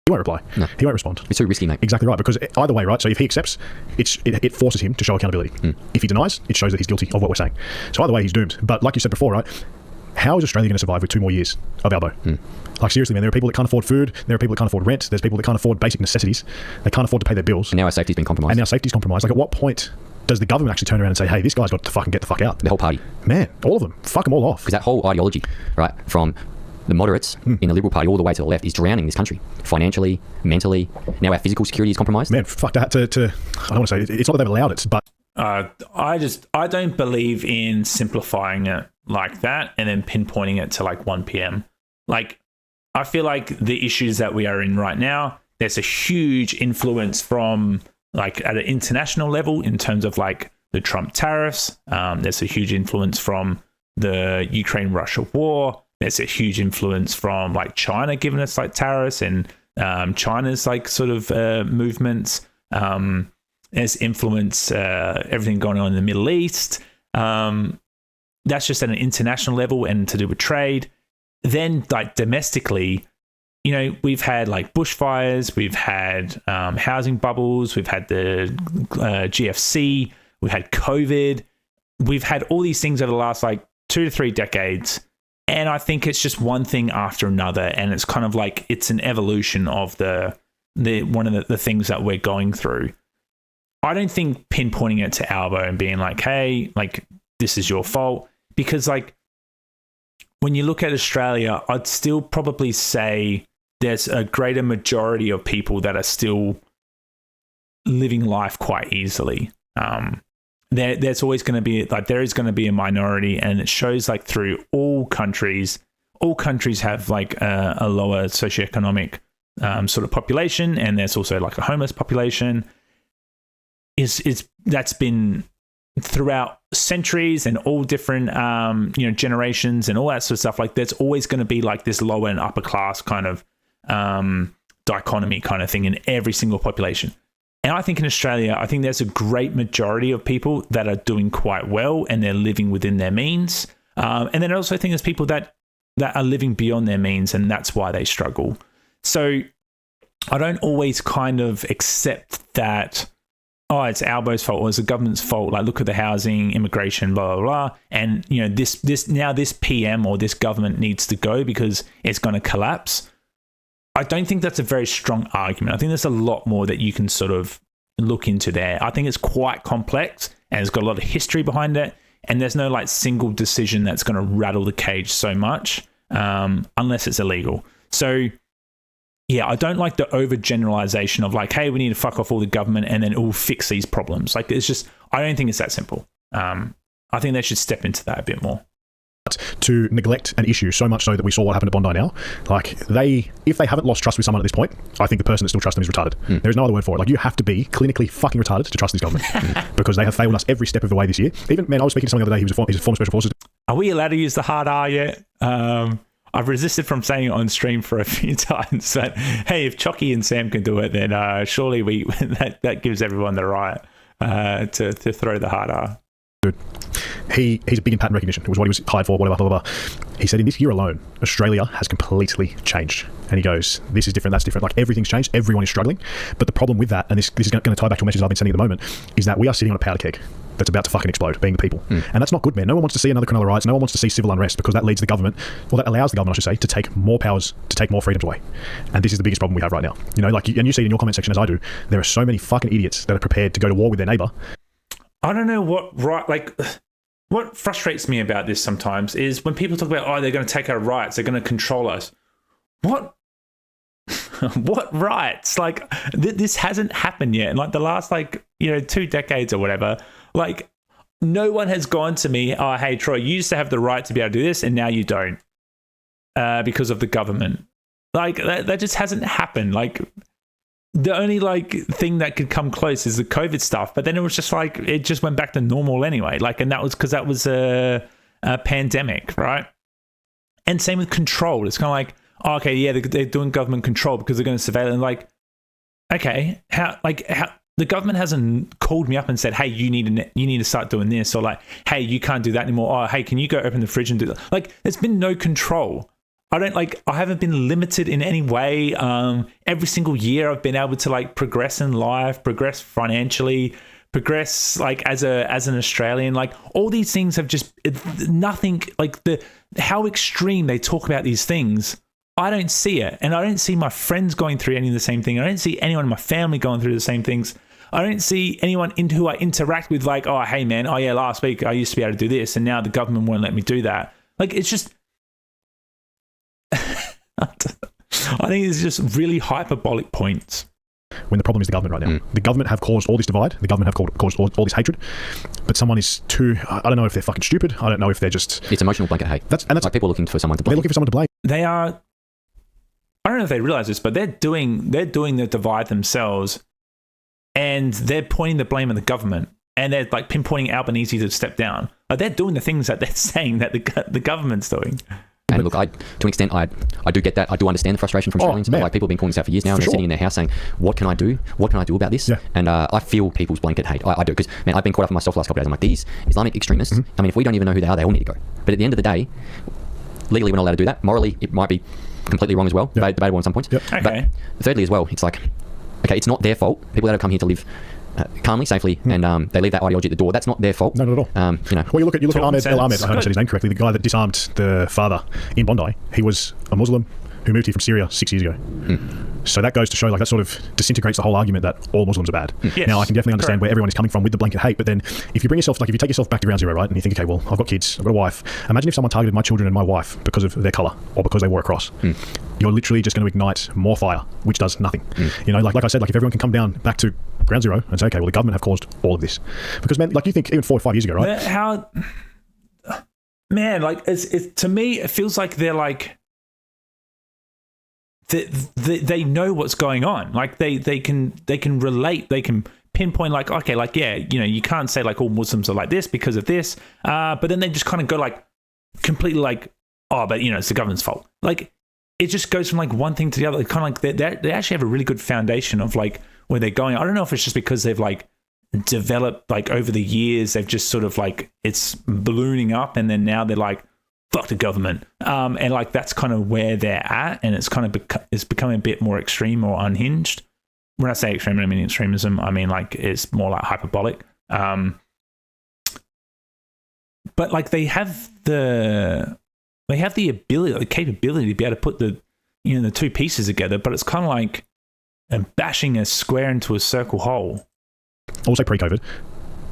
S2: He won't reply. No. He won't respond.
S1: It's too risky, mate.
S2: Exactly right, because either way, right? So if he accepts, it forces him to show accountability. If he denies, it shows that he's guilty of what we're saying. So either way, he's doomed. But like you said before, right? How is Australia going to survive with 2 more years of Albo? Like, seriously, man, there are people that can't afford food. There are people that can't afford rent. There's people that can't afford basic necessities. They can't afford to pay their bills.
S1: And now our safety's been compromised.
S2: Like, at what point does the government actually turn around and say, hey, this guy's got to fucking get the fuck out?
S1: The whole party.
S2: Man, all of them. Fuck them all off.
S1: Because that whole ideology, right, from the moderates in the Liberal Party all the way to the left is drowning this country financially, mentally. Now our physical security is compromised.
S2: Man, fuck that. I don't want to say it's not that they've allowed it, but
S3: I don't believe in simplifying it like that and then pinpointing it to like 1 p.m. Like, I feel like the issues that we are in right now, there's a huge influence from like at an international level in terms of like the Trump tariffs. There's a huge influence from the Ukraine-Russia war. There's a huge influence from like China giving us like tariffs and China's like sort of movements. There's influence, everything going on in the Middle East. That's just at an international level and to do with trade. Then like domestically, you know, we've had like bushfires, we've had housing bubbles, we've had the GFC, we've had COVID, we've had all these things over the last like 2 to 3 decades. And I think it's just one thing after another. And it's kind of like it's an evolution of the one of the things that we're going through. I don't think pinpointing it to Albo and being like, hey, like this is your fault. Because like when you look at Australia, I'd still probably say there's a greater majority of people that are still living life quite easily. There's always going to be like there is going to be a minority, and it shows like through all countries. All countries have like a lower socioeconomic sort of population, and there's also like a homeless population. That's been throughout centuries and all different generations and all that sort of stuff. Like there's always going to be like this lower and upper class kind of dichotomy kind of thing in every single population. And I think in Australia, I think there's a great majority of people that are doing quite well and they're living within their means. And then I also think there's people that are living beyond their means, and that's why they struggle. So I don't always kind of accept that, oh, it's Albo's fault or it's the government's fault. Like, look at the housing, immigration, blah, blah, blah. And, you know, this PM or this government needs to go because it's going to collapse. I don't think that's a very strong argument. I think there's a lot more that you can sort of look into there. I think it's quite complex and it's got a lot of history behind it. And there's no like single decision that's going to rattle the cage so much unless it's illegal. So, yeah, I don't like the overgeneralization of like, hey, we need to fuck off all the government and then it will fix these problems. Like, it's just, I don't think it's that simple. I think they should step into that a bit more.
S2: To neglect an issue so much so that we saw what happened at Bondi now, like if they haven't lost trust with someone at this point, I think the person that still trusts them is retarded. There's no other word for it. Like, you have to be clinically fucking retarded to trust this government because they have failed us every step of the way this year. Even, man, I was speaking to someone the other day, he's a former special forces.
S3: Are we allowed to use the hard R yet? I've resisted from saying it on stream for a few times, but hey, if Chocky and Sam can do it, then surely that gives everyone the right to throw the hard R.
S2: Dude, he's big in pattern recognition. It was what he was hired for, whatever, blah, blah, blah. He said in this year alone, Australia has completely changed. And he goes, this is different, that's different. Like, everything's changed. Everyone is struggling. But the problem with that, and this is going to tie back to a message I've been sending at the moment, is that we are sitting on a powder keg that's about to fucking explode, being the people. And that's not good, man. No one wants to see another coronial riots. No one wants to see civil unrest because that leads the government, well, that allows the government, I should say, to take more powers, to take more freedoms away. And this is the biggest problem we have right now. You know, like, and you see it in your comment section as I do, there are so many fucking idiots that are prepared to go to war with their neighbor.
S3: I don't know what frustrates me about this sometimes is when people talk about, oh, they're going to take our rights, they're going to control us. What? What rights? Like, this hasn't happened yet. In like the last 2 decades or whatever, like, no one has gone to me, oh, hey, Troy, you used to have the right to be able to do this and now you don't because of the government. Like, that just hasn't happened. Like, the only thing that could come close is the COVID stuff, but then it was just like it just went back to normal anyway. Like, and that was because that was a pandemic, right? And same with control. It's kind of like, oh, okay, yeah, they're doing government control because they're going to surveil. And like, okay, how the government hasn't called me up and said, hey, you need to start doing this, or like, hey, you can't do that anymore. Oh, hey, can you go open the fridge and do that? Like, there's been no control. I haven't been limited in any way. Every single year I've been able to progress in life, progress financially, progress as an Australian. Like, all these things have just nothing, how extreme they talk about these things. I don't see it. And I don't see my friends going through any of the same thing. I don't see anyone in my family going through the same things. I don't see anyone who I interact with oh, hey man, oh yeah, last week I used to be able to do this and now the government won't let me do that. Like, it's just, I think it's just really hyperbolic points.
S2: When the problem is the government right now. The government have caused all this divide. The government have caused all this hatred. But someone is too, I don't know if they're fucking stupid. I don't know if they're just...
S1: It's emotional blanket hate. That's like people looking for someone to blame.
S2: They're looking for someone to blame.
S3: They are... I don't know if they realize this, but they're doing the divide themselves and they're pointing the blame at the government. and they're like pinpointing Albanese to step down. Like they're doing the things that they're saying that the government's doing.
S1: And look, to an extent, I do get that. I do understand the frustration from Australians. Like people have been calling this out for years now, and they're sitting in their house saying, "What can I do? What can I do about this?" Yeah. And I feel people's blanket hate. I do, because man, I've been caught up in myself the last couple of days. I'm like, these Islamic extremists. I mean, if we don't even know who they are, they all need to go. But at the end of the day, legally we're not allowed to do that. Morally, it might be completely wrong as well. Debatable on some points.
S3: Okay.
S1: But thirdly, as well, it's like, okay, it's not their fault. People that have come here to live calmly, safely, and they leave that ideology at the door. That's not their fault.
S2: No, not at all. Well, you look at Ahmed El Ahmed. I hope I said his name correctly. The guy that disarmed the father in Bondi. He was a Muslim who moved here from Syria 6 years ago. So that goes to show, like, that sort of disintegrates the whole argument that all Muslims are bad.
S3: Yes,
S2: now, I can definitely understand where everyone is coming from with the blanket hate, but then if you bring yourself, like, if you take yourself back to ground zero, right, and you think, okay, well, I've got kids, I've got a wife. Imagine if someone targeted my children and my wife because of their colour or because they wore a cross. You're literally just going to ignite more fire, which does nothing. You know, like I said, like, if everyone can come down back to ground zero and say, okay, well, the government have caused all of this. Because, man, like, you think even 4 or 5 years ago, right?
S3: Like, it's to me, it feels like they're like, they know what's going on. Like they can relate. They can pinpoint, like, okay, like, yeah, you know, you can't say like all Muslims are like this because of this. But then they just kind of go like completely like, oh, but you know, it's the government's fault. Like it just goes from like one thing to the other. Kind of like they actually have a really good foundation of like where they're going. I don't know if it's just because they've like developed like over the years, they've just sort of like it's ballooning up, and then now they're like, fuck the government, and like that's kind of where they're at, and it's kind of it's becoming a bit more extreme or unhinged. When I say extreme, I mean extremism. I mean like it's more like hyperbolic. But like they have the ability, the capability to be able to put the two pieces together. But it's kind of like bashing a square into a circle hole. Also
S2: pre-COVID,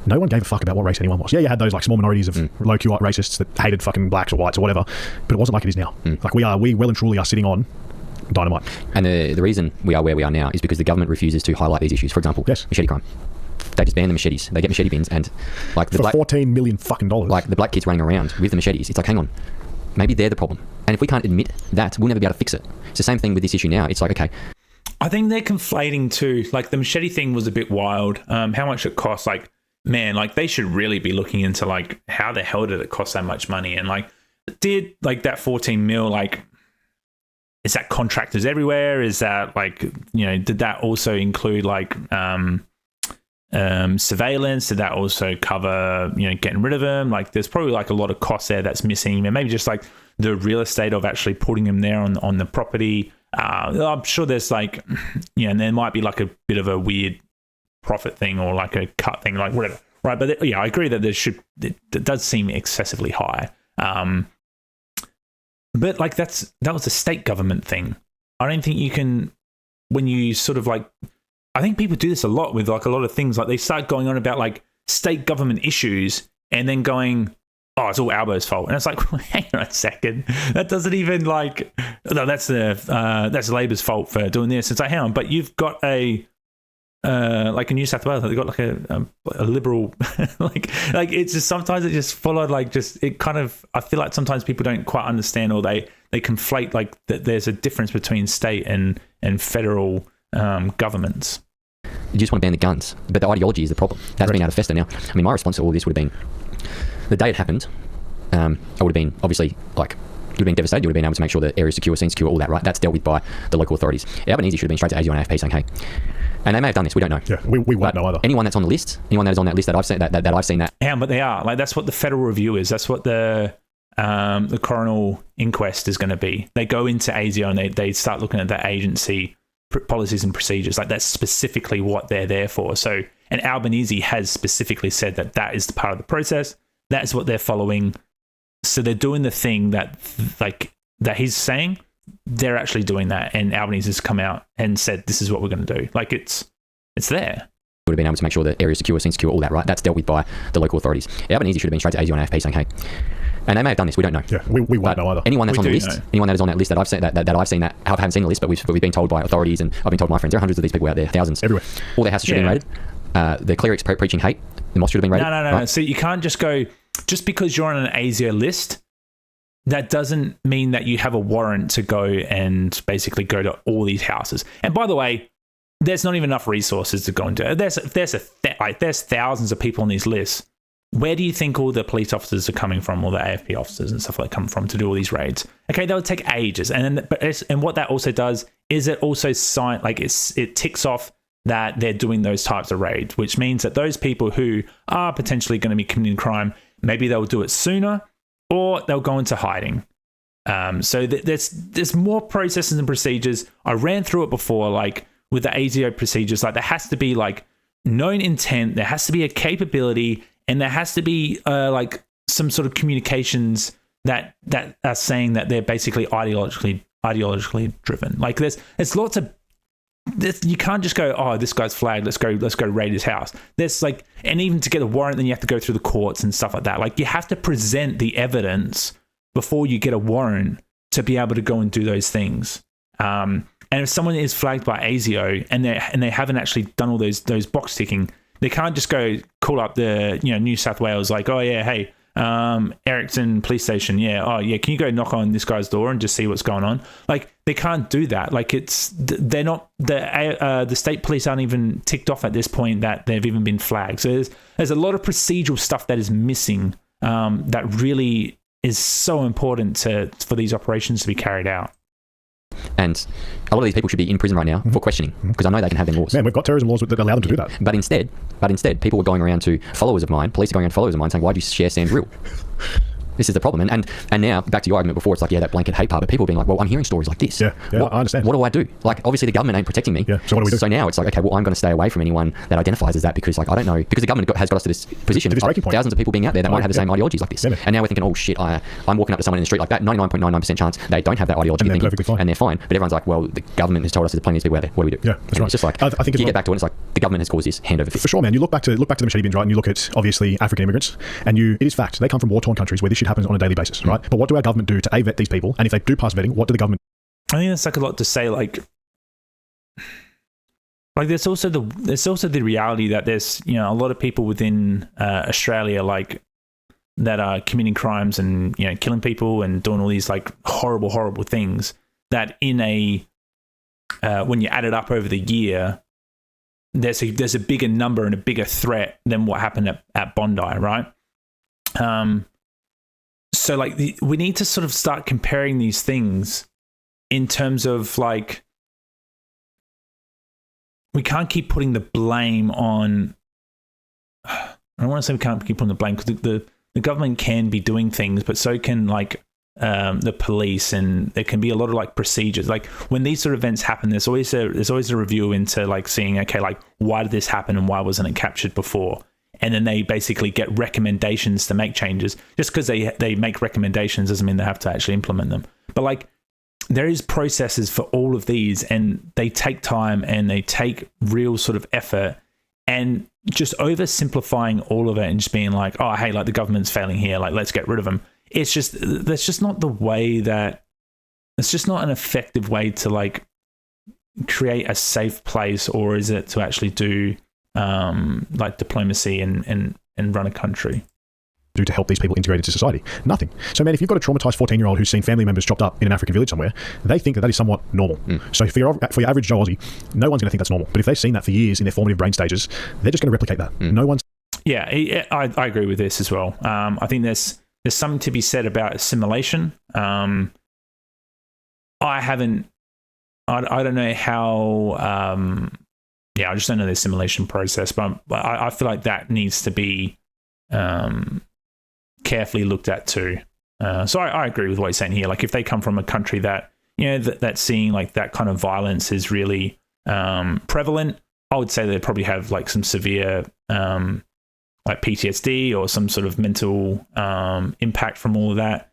S2: no one gave a fuck about what race anyone was. Yeah, you had those like small minorities of low-Q racists that hated fucking blacks or whites or whatever, but it wasn't like it is now. Like we well and truly are sitting on dynamite. And
S1: the reason we are where we are now is because the government refuses to highlight these issues. For example, machete crime. They just ban the machetes. They get machete bins, and like the
S2: for $14 million fucking dollars.
S1: Like the black kids running around with the machetes. It's like, hang on, maybe they're the problem. And if we can't admit that, we'll never be able to fix it. It's the same thing with this issue now. It's like, okay,
S3: I think they're conflating too. Like the machete thing was a bit wild. How much it cost? Like, man, like they should really be looking into like how the hell did it cost that much money? And like, did like that 14 mil, like, is that contractors everywhere? Is that like, did that also include like surveillance? Did that also cover, getting rid of them? Like there's probably like a lot of costs there that's missing. And maybe just like the real estate of actually putting them there on the property. I'm sure there's like, and there might be like a bit of a weird profit thing or like a cut thing, like whatever, right? But I agree that it does seem excessively high. But like that was a state government thing. I don't think you can, when you sort of like, I think people do this a lot with like a lot of things. Like they start going on about like state government issues and then going, oh, it's all Albo's fault. And it's like, well, hang on a second. That doesn't even like, no, that's Labor's fault for doing this. It's like, hang on, but you've got like in New South Wales, they've got like a liberal, like it's just sometimes it just followed like just, it kind of, I feel like sometimes people don't quite understand, or they conflate like that there's a difference between state and federal governments.
S1: You just want to ban the guns, but the ideology is the problem. That's been out of fester now. I mean, my response to all this would have been, the day it happened, I would have been obviously like, you would have been devastated. You would have been able to make sure the area is secure, scene secure, all that, right? That's dealt with by the local authorities. Albanese should have been straight to ASIO and AFP saying, hey, and they may have done this, we don't know.
S2: Yeah, we won't know either.
S1: Anyone that's on the list, anyone that is on that list that I've seen that I've seen that.
S3: Yeah, but they are. Like that's what the federal review is. That's what the coronial inquest is going to be. They go into ASIO and they start looking at that agency policies and procedures. Like that's specifically what they're there for. So, and Albanese has specifically said that is the part of the process. That's what they're following. So they're doing the thing that he's saying. They're actually doing that, and Albanese has come out and said, "This is what we're going to do." Like it's there.
S1: Would have been able to make sure the area is secure, scene secure, all that, right? That's dealt with by the local authorities. Albanese should have been straight to ASIO and AFP saying, "Hey," and they may have done this. We don't know.
S2: Yeah, we won't know either.
S1: Anyone that's on the list, anyone that is on that list that I've seen that I've seen that I haven't seen the list, but we've been told by authorities, and I've been told by my friends. There are hundreds of these people out there, thousands
S2: everywhere.
S1: All their houses should have been raided. The clerics preaching hate, the mosque should have been raided.
S3: No. Right? So you can't just go just because you're on an ASIO list. That doesn't mean that you have a warrant to go and basically go to all these houses. And by the way, there's not even enough resources to go into it. There's thousands of people on these lists. Where do you think all the police officers are coming from, all the AFP officers and stuff like come from to do all these raids? Okay, that would take ages, and what that also does is it also it ticks off that they're doing those types of raids, which means that those people who are potentially going to be committing crime, maybe they'll do it sooner, or they'll go into hiding. So there's more processes and procedures. I ran through it before, like with the ASIO procedures. Like there has to be like known intent, there has to be a capability, and there has to be like some sort of communications that are saying that they're basically ideologically driven. Like there's lots of this, you can't just go, oh, this guy's flagged, let's go raid his house. There's like, and even to get a warrant, then you have to go through the courts and stuff like that. Like you have to present the evidence before you get a warrant to be able to go and do those things. And if someone is flagged by ASIO and they haven't actually done all those box ticking, they can't just go call up the New South Wales like, oh yeah, hey, Ericsson police station, yeah, oh yeah, can you go knock on this guy's door and just see what's going on? Like they can't do that. Like they're not the state police aren't even ticked off at this point that they've even been flagged. So there's a lot of procedural stuff that is missing that really is so important for these operations to be carried out.
S1: And a lot of these people should be in prison right now for questioning, because I know they can have their laws.
S2: Man, we've got terrorism laws that allow them to do that.
S1: But instead, people were going around to followers of mine, police are going around to followers of mine saying, why'd you share Sam's reel? This is the problem. And now, back to your argument before, it's like, yeah, that blanket hate part, but people being like, well, I'm hearing stories like this.
S2: Yeah, I understand.
S1: What do I do? Like, obviously the government ain't protecting me.
S2: Yeah, so what do we do?
S1: So now it's like, okay, well, I'm going to stay away from anyone that identifies as that, because like, I don't know, because the government has got us to this position.
S2: To this breaking point.
S1: Thousands of people being out there that might have the same ideologies like this.
S2: Yeah.
S1: And now we're thinking, oh shit, I'm walking up to someone in the street like that, 99.99% chance they don't have that ideology.
S2: And they're perfectly fine.
S1: And they're fine. But everyone's like, well, the government has told us there's plenty of people out there. What do we do?
S2: Yeah, that's right.
S1: It's just like,
S2: I think
S1: you get back to it, it's like, the government has caused this hand over fist.
S2: For sure, man. You look back to the machete bins, right, and you look at, obviously, African immigrants, and it is fact, they come from war-torn countries where this shit happens on a daily basis, right? But what do our government do to vet these people? And if they do pass vetting, what do the government...
S3: I think that's like a lot to say. Like there's also the reality that there's a lot of people within Australia like that are committing crimes and killing people and doing all these like horrible things that in a when you add it up over the year, there's a bigger number and a bigger threat than what happened at Bondi, right? So like we need to sort of start comparing these things in terms of like, we can't keep putting the blame on, I don't want to say we can't keep putting the blame, because the government can be doing things, but so can like the police, and there can be a lot of like procedures. Like when these sort of events happen, there's always a review into like seeing, okay, like why did this happen and why wasn't it captured before? And then they basically get recommendations to make changes. Just because they make recommendations doesn't mean they have to actually implement them. But like there is processes for all of these, and they take time and they take real sort of effort, and just oversimplifying all of it and just being like, oh, hey, like the government's failing here, like let's get rid of them. That's just not the way it's just not an effective way to like create a safe place, or is it to actually do like diplomacy and run a country?
S2: Do to help these people integrate into society? Nothing. So, man, if you've got a traumatized 14-year-old who's seen family members chopped up in an African village somewhere, they think that is somewhat normal. So for your average Joe Aussie, no one's going to think that's normal. But if they've seen that for years in their formative brain stages, they're just going to replicate that. No one's...
S3: Yeah, I agree with this as well. I think there's something to be said about assimilation. I don't know how... I just don't know the assimilation process, but I feel like that needs to be carefully looked at too. So I agree with what you're saying here. Like if they come from a country that, that's seeing like that kind of violence is really prevalent, I would say they probably have like some severe like PTSD or some sort of mental impact from all of that.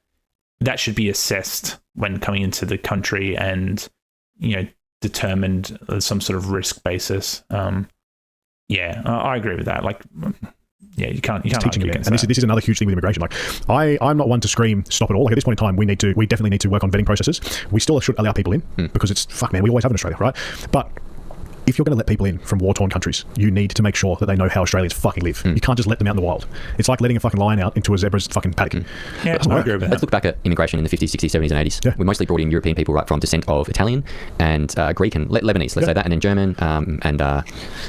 S3: That should be assessed when coming into the country and, determined some sort of risk basis. I agree with that. Like, you can't argue against that.
S2: And this is another huge thing with immigration. Like, I'm not one to scream stop it all. Like at this point in time, we definitely need to work on vetting processes. We still should allow people in because it's fuck, man. We always have in Australia, right? But if you're going to let people in from war-torn countries, you need to make sure that they know how Australians fucking live. You can't just let them out in the wild. It's like letting a fucking lion out into a zebra's fucking paddock.
S3: Yeah, I agree with that.
S1: Let's look back at immigration in the 50s, 60s, 70s, and 80s.
S2: Yeah.
S1: We mostly brought in European people, right, from descent of Italian and Greek and Lebanese, let's say that, and then German and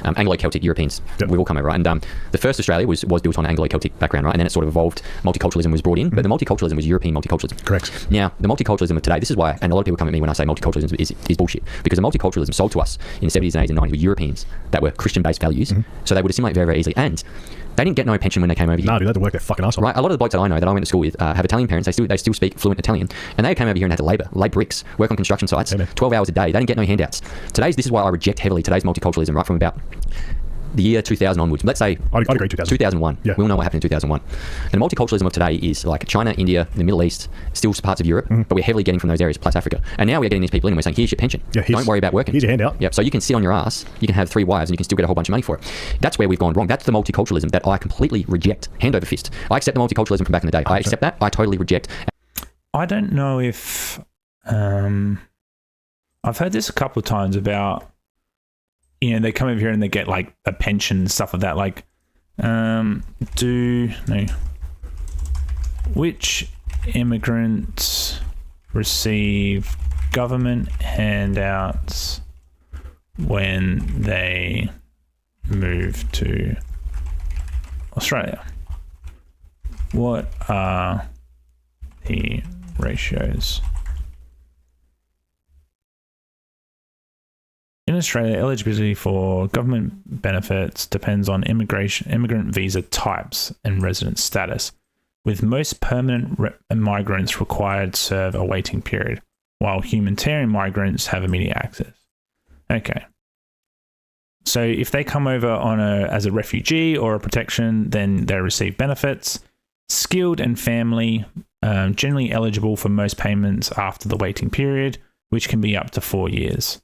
S1: Anglo-Celtic Europeans. We've all come over, right? And the first Australia was built on Anglo-Celtic background, right? And then it sort of evolved. Multiculturalism was brought in, but the multiculturalism was European multiculturalism.
S2: Correct.
S1: Now, the multiculturalism of today, this is why, and a lot of people come at me when I say multiculturalism is bullshit, because the multiculturalism sold to us in the 70s and 80s and 90s were Europeans that were Christian-based values, so they would assimilate very, very easily. And they didn't get no pension when they came over here.
S2: No, dude, they had to work their fucking ass off.
S1: Right, a lot of the blokes that I know that I went to school with have Italian parents. They still speak fluent Italian, and they came over here and had to lay bricks, work on construction sites, 12 hours a day. They didn't get no handouts. This is why I reject heavily today's multiculturalism, right from about the year 2000 onwards. Let's say
S2: I'd agree 2001.
S1: Yeah. We all know what happened in 2001. And the multiculturalism of today is like China, India, the Middle East, still parts of Europe, but we're heavily getting from those areas, plus Africa. And now we're getting these people in and we're saying, here's your pension. Don't worry about working.
S2: Here's your handout.
S1: Yep. So you can sit on your ass, you can have 3 wives, and you can still get a whole bunch of money for it. That's where we've gone wrong. That's the multiculturalism that I completely reject, hand over fist. I accept the multiculturalism from back in the day. I accept that. I totally reject.
S3: I don't know if I've heard this a couple of times about, they come over here and they get like a pension and stuff like that. Like, which immigrants receive government handouts when they move to Australia? What are the ratios? In Australia, eligibility for government benefits depends on immigrant visa types and resident status, with most permanent migrants required to serve a waiting period, while humanitarian migrants have immediate access. Okay. So if they come over as a refugee or a protection, then they receive benefits. Skilled and family, generally eligible for most payments after the waiting period, which can be up to 4 years.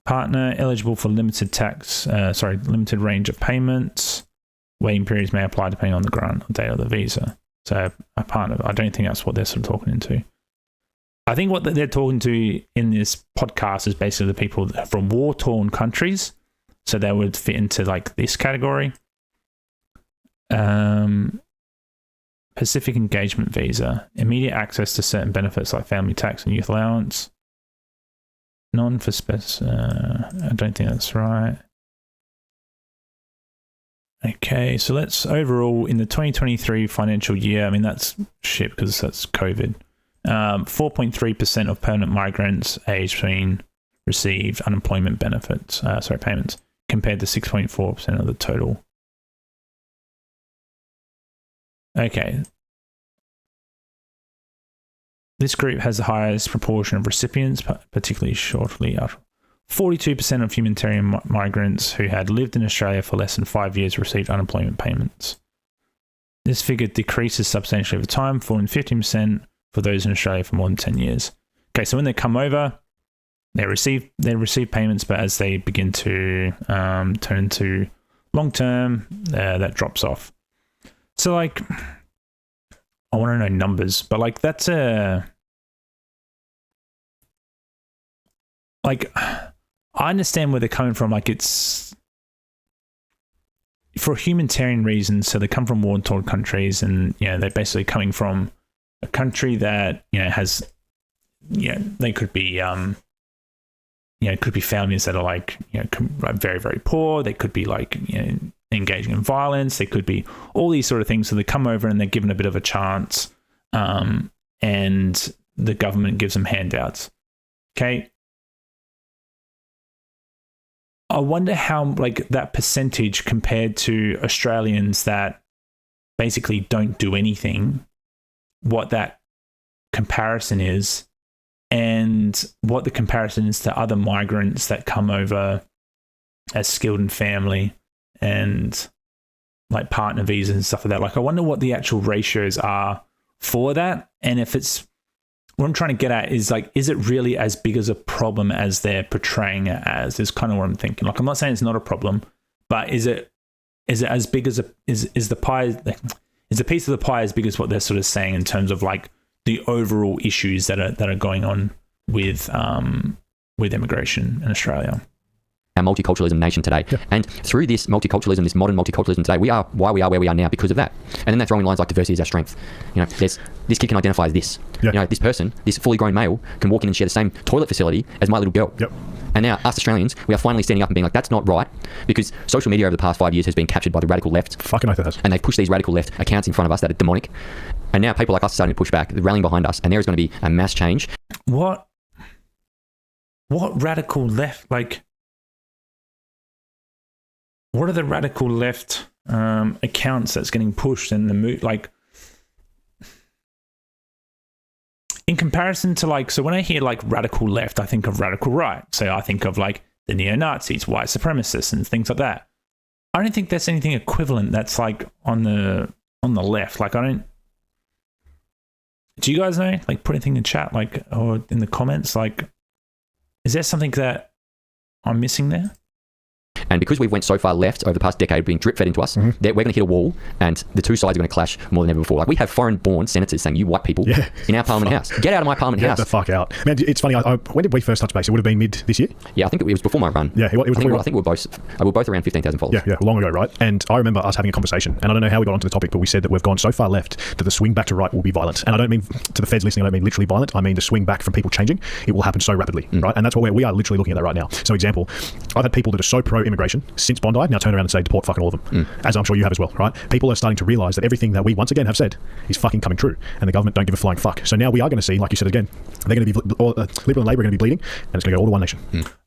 S3: Partner eligible for limited range of payments. Waiting periods may apply depending on the grant date of the visa. So a partner, I don't think that's what they're sort of talking into. I think what they're talking to in this podcast is basically the people from war-torn countries. So they would fit into like this category. Pacific engagement visa, immediate access to certain benefits like family tax and youth allowance. I don't think that's right. Okay, so let's overall in the 2023 financial year, I mean, that's shit because that's COVID. 4.3% of permanent migrants aged between received unemployment benefits, payments, compared to 6.4% of the total. Okay. This group has the highest proportion of recipients, particularly shortly after. 42% of humanitarian migrants who had lived in Australia for less than 5 years received unemployment payments. This figure decreases substantially over time, falling 15% for those in Australia for more than 10 years. Okay, so when they come over, they receive payments, but as they begin to turn into long term, that drops off. So, like, I want to know numbers, but like that's I understand where they're coming from. Like, it's for humanitarian reasons. So they come from war-torn countries, and they're basically coming from a country that has they could be it could be families that are like very, very poor. They could be like engaging in violence. They could be all these sort of things. So they come over and they're given a bit of a chance, and the government gives them handouts. Okay. I wonder how like that percentage compared to Australians that basically don't do anything, what that comparison is, and what the comparison is to other migrants that come over as skilled and family and like partner visas and stuff like that. Like, I wonder what the actual ratios are for that. And if it's, what I'm trying to get at is like, is it really as big as a problem as they're portraying it as, is kind of what I'm thinking. Like, I'm not saying it's not a problem, but is it as big as is the pie, is the piece of the pie as big as what they're sort of saying in terms of like the overall issues that are going on with immigration in Australia?
S1: a multiculturalism nation today.
S2: Yeah.
S1: And through this multiculturalism, this modern multiculturalism today, we are why we are where we are now because of that. And then they're throwing lines like diversity is our strength. You know, there's this kid can identify as this.
S2: Yeah.
S1: You know, this person, this fully grown male, can walk in and share the same toilet facility as my little girl.
S2: Yep.
S1: And now us Australians, we are finally standing up and being like, that's not right, because social media over the past 5 years has been captured by the radical left.
S2: Fucking oath it has.
S1: And they've pushed these radical left accounts in front of us that are demonic. And now people like us are starting to push back, they're rallying behind us, and there is going to be a mass change.
S3: What radical left, like, what are the radical left accounts that's getting pushed in the move? Like, in comparison to, like, so when I hear like radical left, I think of radical right. So I think of like the neo-Nazis, white supremacists, and things like that. I don't think there's anything equivalent that's like on the left. Like, I don't. Do you guys know? Like, put anything in chat, like, or in the comments. Like, is there something that I'm missing there?
S1: And because we've went so far left over the past decade, being drip fed into us, that we're going to hit a wall, and the two sides are going to clash more than ever before. Like, we have foreign-born senators saying, "You white people in our Parliament House, get out of my Parliament House."
S2: Get the fuck out, man. It's funny. When did we first touch base? It would have been mid this year.
S1: Yeah, I think it was before my run.
S2: Yeah, it was.
S1: I think we were both around 15,000 followers.
S2: Yeah, long ago, right? And I remember us having a conversation, and I don't know how we got onto the topic, but we said that we've gone so far left that the swing back to right will be violent. And I don't mean to the feds listening. I don't mean literally violent. I mean the swing back from people changing. It will happen so rapidly, right? And that's what we are literally looking at that right now. So, example, I've had people that are so pro-immigration since Bondi now turn around and say deport fucking all of them, as I'm sure you have as well, right? People are starting to realise that everything that we once again have said is fucking coming true, and the government don't give a flying fuck. So now we are going to see, like you said again, they're going to be Liberal and Labor are going to be bleeding, and it's going to go all to one nation.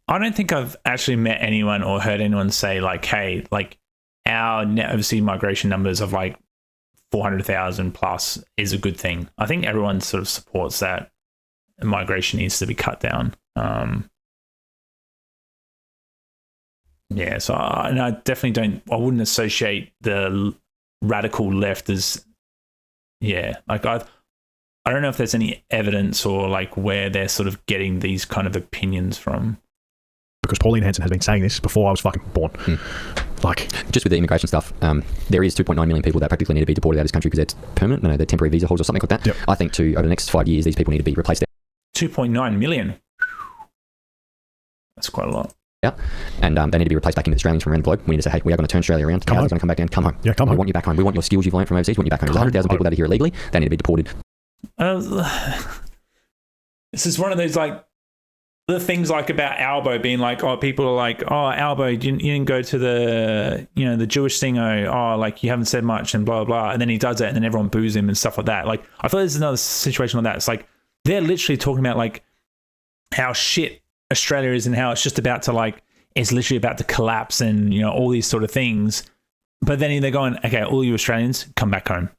S3: I don't think I've actually met anyone or heard anyone say like, hey, like our net overseas migration numbers of like 400,000 plus is a good thing. I think everyone sort of supports that migration needs to be cut down. Yeah, so I definitely I wouldn't associate the radical left as, like I don't know if there's any evidence or like where they're sort of getting these kind of opinions from.
S2: Because Pauline Hanson has been saying this before I was fucking born. Like,
S1: just with the immigration stuff, there is 2.9 million people that practically need to be deported out of this country because they're permanent, they're temporary visa holders or something like that.
S2: Yep.
S1: I think over the next 5 years, these people need to be replaced.
S3: 2.9 million. That's quite a lot.
S1: Yeah, and they need to be replaced back into Australians from around the globe. We need to say, hey, we are going to turn Australia around. Cars are going to come back down. Come home.
S2: Yeah, come home.
S1: We want you back home. We want your skills you've learned from overseas. We want you back home. There's 100,000 people that are here illegally. They need to be deported.
S3: This is one of those like the things like about Albo being like, oh, people are like, oh, Albo, you didn't go to the the Jewish thing. Oh, like you haven't said much and blah blah. And then he does it, and then everyone boos him and stuff like that. Like I feel there's another situation like that. It's like they're literally talking about like how shit Australia is and how it's just about to like it's literally about to collapse and all these sort of things. But then they're going, okay, all you Australians come back home.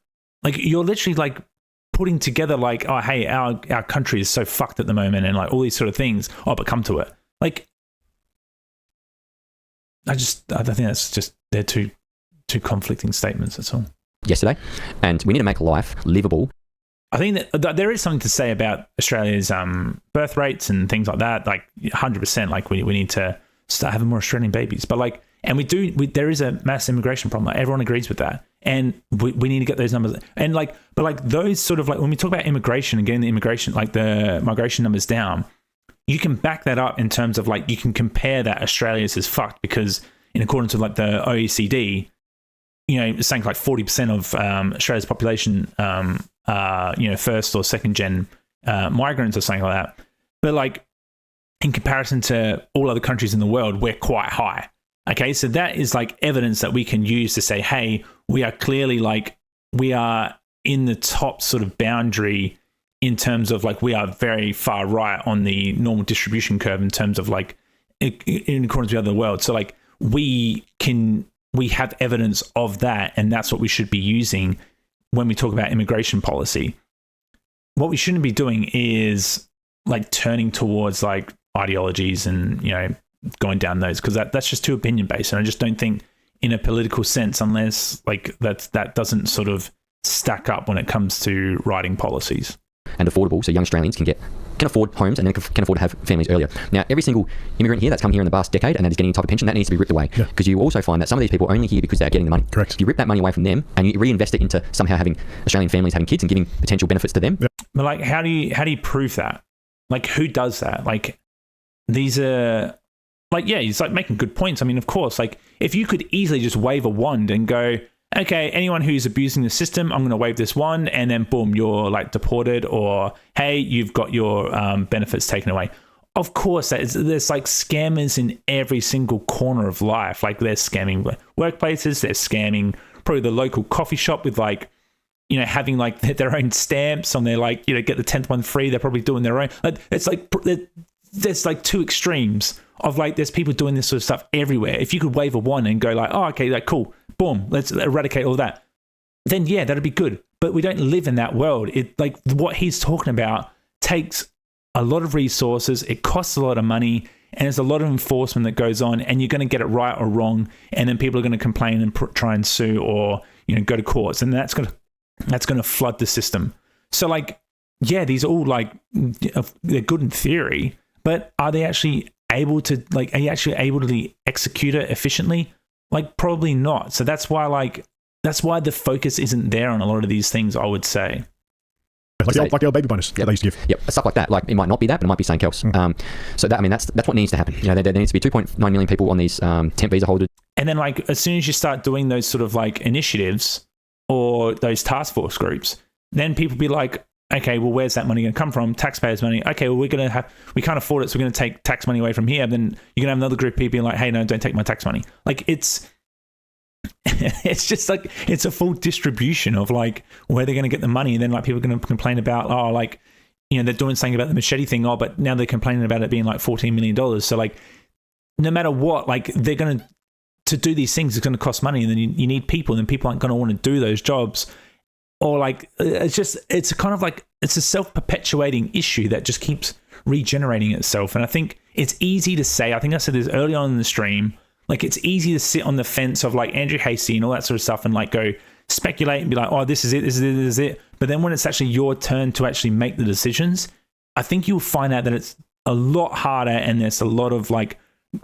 S3: Like you're literally like putting together like, oh hey, our country is so fucked at the moment and like all these sort of things. Oh, but come to it. Like I think that's just they're two conflicting statements. That's all.
S1: Yesterday, and we need to make life livable.
S3: I think that there is something to say about Australia's birth rates and things like that. Like 100%, like we need to start having more Australian babies. But like, and there is a mass immigration problem. Like everyone agrees with that, and we need to get those numbers. And like, but like those sort of like when we talk about immigration and getting the immigration, like the migration numbers down, you can back that up in terms of like you can compare that Australia's is fucked because in accordance with like the OECD, it's saying like 40% of Australia's population. First or second gen migrants or something like that. But like in comparison to all other countries in the world, we're quite high. Okay, so that is like evidence that we can use to say, hey, we are clearly like we are in the top sort of boundary in terms of like we are very far right on the normal distribution curve in terms of like in accordance with the other world. So like we have evidence of that, and that's what we should be using when we talk about immigration policy. What we shouldn't be doing is like turning towards like ideologies and going down those, because that's just too opinion based, and I just don't think in a political sense, unless like that doesn't sort of stack up when it comes to writing policies.
S1: And affordable, so young Australians can afford homes and then can afford to have families earlier. Now, every single immigrant here that's come here in the past decade and that is getting a type of pension, that needs to be ripped away. Because you also find that some of these people are only here because they're getting the money.
S2: Correct.
S1: You rip that money away from them and you reinvest it into somehow having Australian families having kids and giving potential benefits to them.
S3: But like, how do you prove that? Like, who does that? Like, these are like, yeah, he's like making good points. I mean, of course, like if you could easily just wave a wand and go, okay, anyone who's abusing the system, I'm going to wave this wand, and then boom, you're like deported, or hey, you've got your benefits taken away. Of course, there's like scammers in every single corner of life. Like they're scamming workplaces, they're scamming probably the local coffee shop with like, you know, having like their own stamps on their like, you know, get the 10th one free. They're probably doing their own. It's like there's like two extremes of like there's people doing this sort of stuff everywhere. If you could wave a wand and go like, oh, okay, like cool, boom, let's eradicate all that, then yeah, that'd be good. But we don't live in that world. It like what he's talking about takes a lot of resources, it costs a lot of money, and there's a lot of enforcement that goes on, and you're going to get it right or wrong, and then people are going to complain and try and sue, or you know, go to courts, and that's going to flood the system. So like, yeah, these are all like they're good in theory, but are they actually able to like? Are you actually able to execute it efficiently? Like probably not. So that's why the focus isn't there on a lot of these things, I would say.
S2: Like the old baby bonus that they used to give.
S1: Yep, stuff like that. Like it might not be that, but it might be something else. So that, I mean, that's what needs to happen. You know, there needs to be 2.9 million people on these temp visa holders.
S3: And then like as soon as you start doing those sort of like initiatives or those task force groups, then people be like, okay, well, where's that money going to come from? Taxpayers' money. Okay, well, we can't afford it, so we're going to take tax money away from here. Then you're going to have another group of people being like, hey, no, don't take my tax money. Like it's just like it's a full distribution of like where they're going to get the money, and then like people are going to complain about, oh, like, you know, they're doing something about the machete thing, oh, but now they're complaining about it being like $14 million. So like no matter what, like they're going to do these things, it's going to cost money, and then you need people, and then people aren't going to want to do those jobs. Or like it's kind of like it's a self-perpetuating issue that just keeps regenerating itself. And I think it's easy to say, I think I said this early on in the stream, like it's easy to sit on the fence of like Andrew Hasty and all that sort of stuff and like go speculate and be like, oh, this is it. But then when it's actually your turn to actually make the decisions, I think you'll find out that it's a lot harder, and there's a lot of like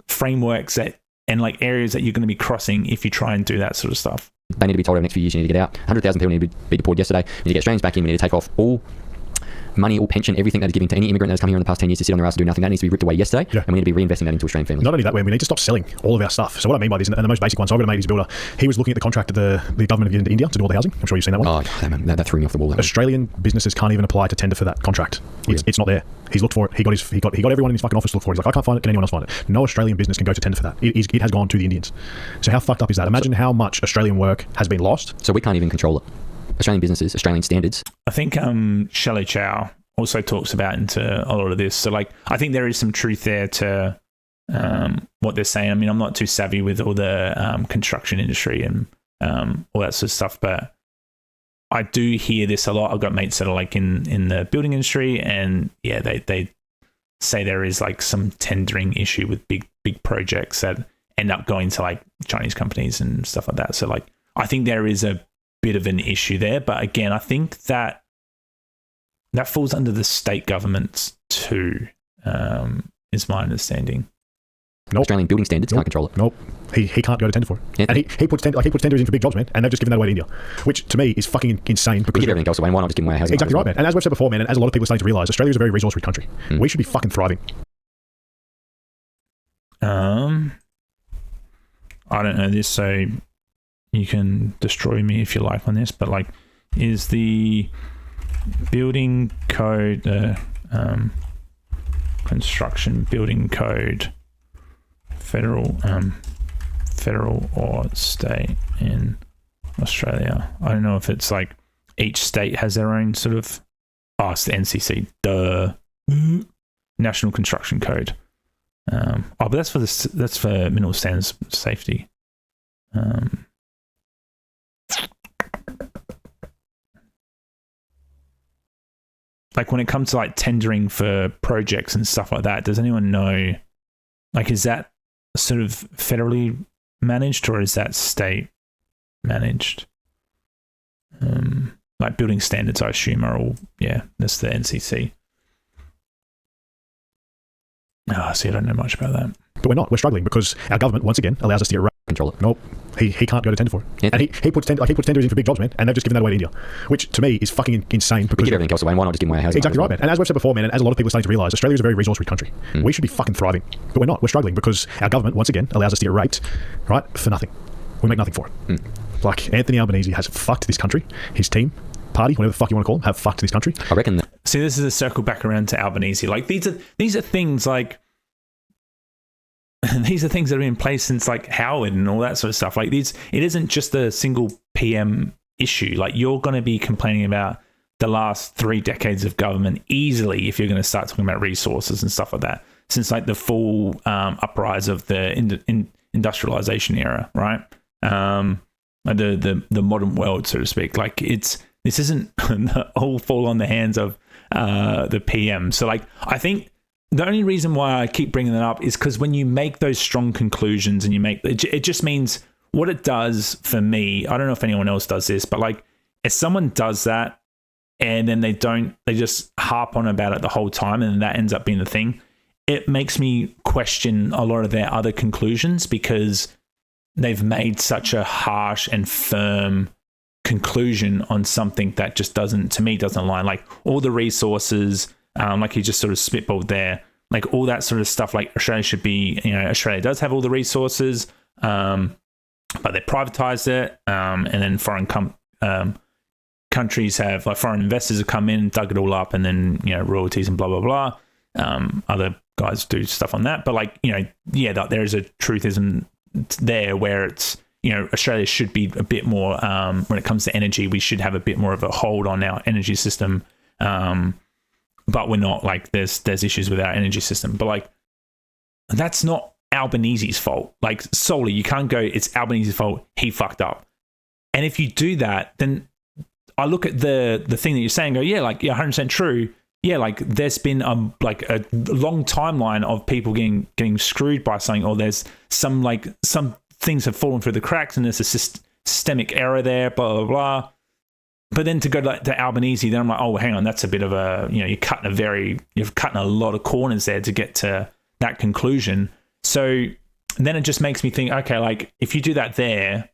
S3: frameworks and like areas that you're going to be crossing if you try and do that sort of stuff.
S1: They need to be told over the next few years you need to get out. 100,000 people need to be deported yesterday. We need to get Australians back in. We need to take off all money, all pension, everything that is given to any immigrant that has come here in the past 10 years to sit on their ass and do nothing. That needs to be ripped away yesterday, and we need to be reinvesting that into Australian families.
S2: Not only that, we need to stop selling all of our stuff. So what I mean by this, and the most basic one, so I've got a mate, he's a builder. He was looking at the contract that the government have given to India to do all the housing. I'm sure you've seen that one.
S1: Oh, that threw me off the wall.
S2: Australian businesses can't even apply to tender for that contract. It's not there. He's looked for it. He got everyone in his fucking office to look for it. He's like, I can't find it. Can anyone else find it? No Australian business can go to tender for that. It has gone to the Indians. So how fucked up is that? Imagine how much Australian work has been lost.
S1: So we can't even control it. Australian businesses, Australian standards.
S3: I think Shelley Chow also talks about into a lot of this. So like, I think there is some truth there to what they're saying. I mean, I'm not too savvy with all the construction industry and all that sort of stuff, but I do hear this a lot. I've got mates that are like in the building industry, and yeah, they say there is like some tendering issue with big projects that end up going to like Chinese companies and stuff like that. So like, I think there is a bit of an issue there, but again, I think that falls under the state governments too, is my understanding.
S2: Nope.
S1: Australian building standards can't control it.
S2: Nope. He can't go to tender for it. Yeah. And he puts tenders in for big jobs, man, and they've just given that away to India, which to me is fucking insane.
S1: We give everything else away, and why not just give away housing?
S2: Exactly right, man. And as we've said before, man, and as a lot of people are starting to realise, Australia is a very resource-rich country. We should be fucking thriving.
S3: I don't know this, so you can destroy me if you like on this, but like, is the building code, construction building code, federal or state in Australia? I don't know if it's like each state has their own sort of. Oh, it's the NCC, National Construction Code. But that's for mineral standards safety. Like when it comes to like tendering for projects and stuff like that, does anyone know, like, is that sort of federally managed or is that state managed? Like building standards, I assume, are all, yeah, that's the NCC. See, I don't know much about that.
S2: But we're struggling because our government, once again, allows us to get
S1: control it.
S2: Nope. He can't go to tender for it. And he puts tenders in for big jobs, man, and they've just given that away to India, which to me is fucking insane. Because
S1: we give everything else away. Why not just give away our housing?
S2: Exactly right, man. And as we've said before, man, and as a lot of people are starting to realise, Australia is a very resource-rich country. We should be fucking thriving, but we're not. We're struggling because our government, once again, allows us to get raped, right, for nothing. We make nothing for it. Like, Anthony Albanese has fucked this country. His team, party, whatever the fuck you want to call them, have fucked this country.
S1: I reckon that.
S3: See, this is a circle back around to Albanese. Like, these are things like these are things that have been in place since like Howard and all that sort of stuff. Like, it isn't just a single PM issue. Like, you're going to be complaining about the last 3 decades of government easily if you're going to start talking about resources and stuff like that. Since like the full uprise of the industrialization era, right? The modern world, so to speak. Like, this isn't all fall on the hands of the PM. So like, I think the only reason why I keep bringing that up is because when you make those strong conclusions and you make it just means what it does for me. I don't know if anyone else does this, but like, if someone does that and then they just harp on about it the whole time and that ends up being the thing, it makes me question a lot of their other conclusions because they've made such a harsh and firm conclusion on something that just doesn't align. Like, all the resources, like he just sort of spitballed there, like all that sort of stuff. Like, Australia should be, Australia does have all the resources, but they privatized it, and then foreign countries have, like, foreign investors have come in, dug it all up, and then royalties and blah blah blah. Other guys do stuff on that, but like, there is a truthism there where it's, Australia should be a bit more, when it comes to energy, we should have a bit more of a hold on our energy system, but we're not. Like, there's issues with our energy system, but like, that's not Albanese's fault. Like, solely, you can't go, it's Albanese's fault, he fucked up. And if you do that, then I look at the thing that you're saying, go, 100% true. Yeah, like, there's been a long timeline of people getting screwed by something, or there's some things have fallen through the cracks and there's a systemic error there, blah blah blah. But then to go to Albanese, then I'm like, oh, hang on, that's a bit of a, you're cutting a lot of corners there to get to that conclusion. So then it just makes me think, okay, like, if you do that there,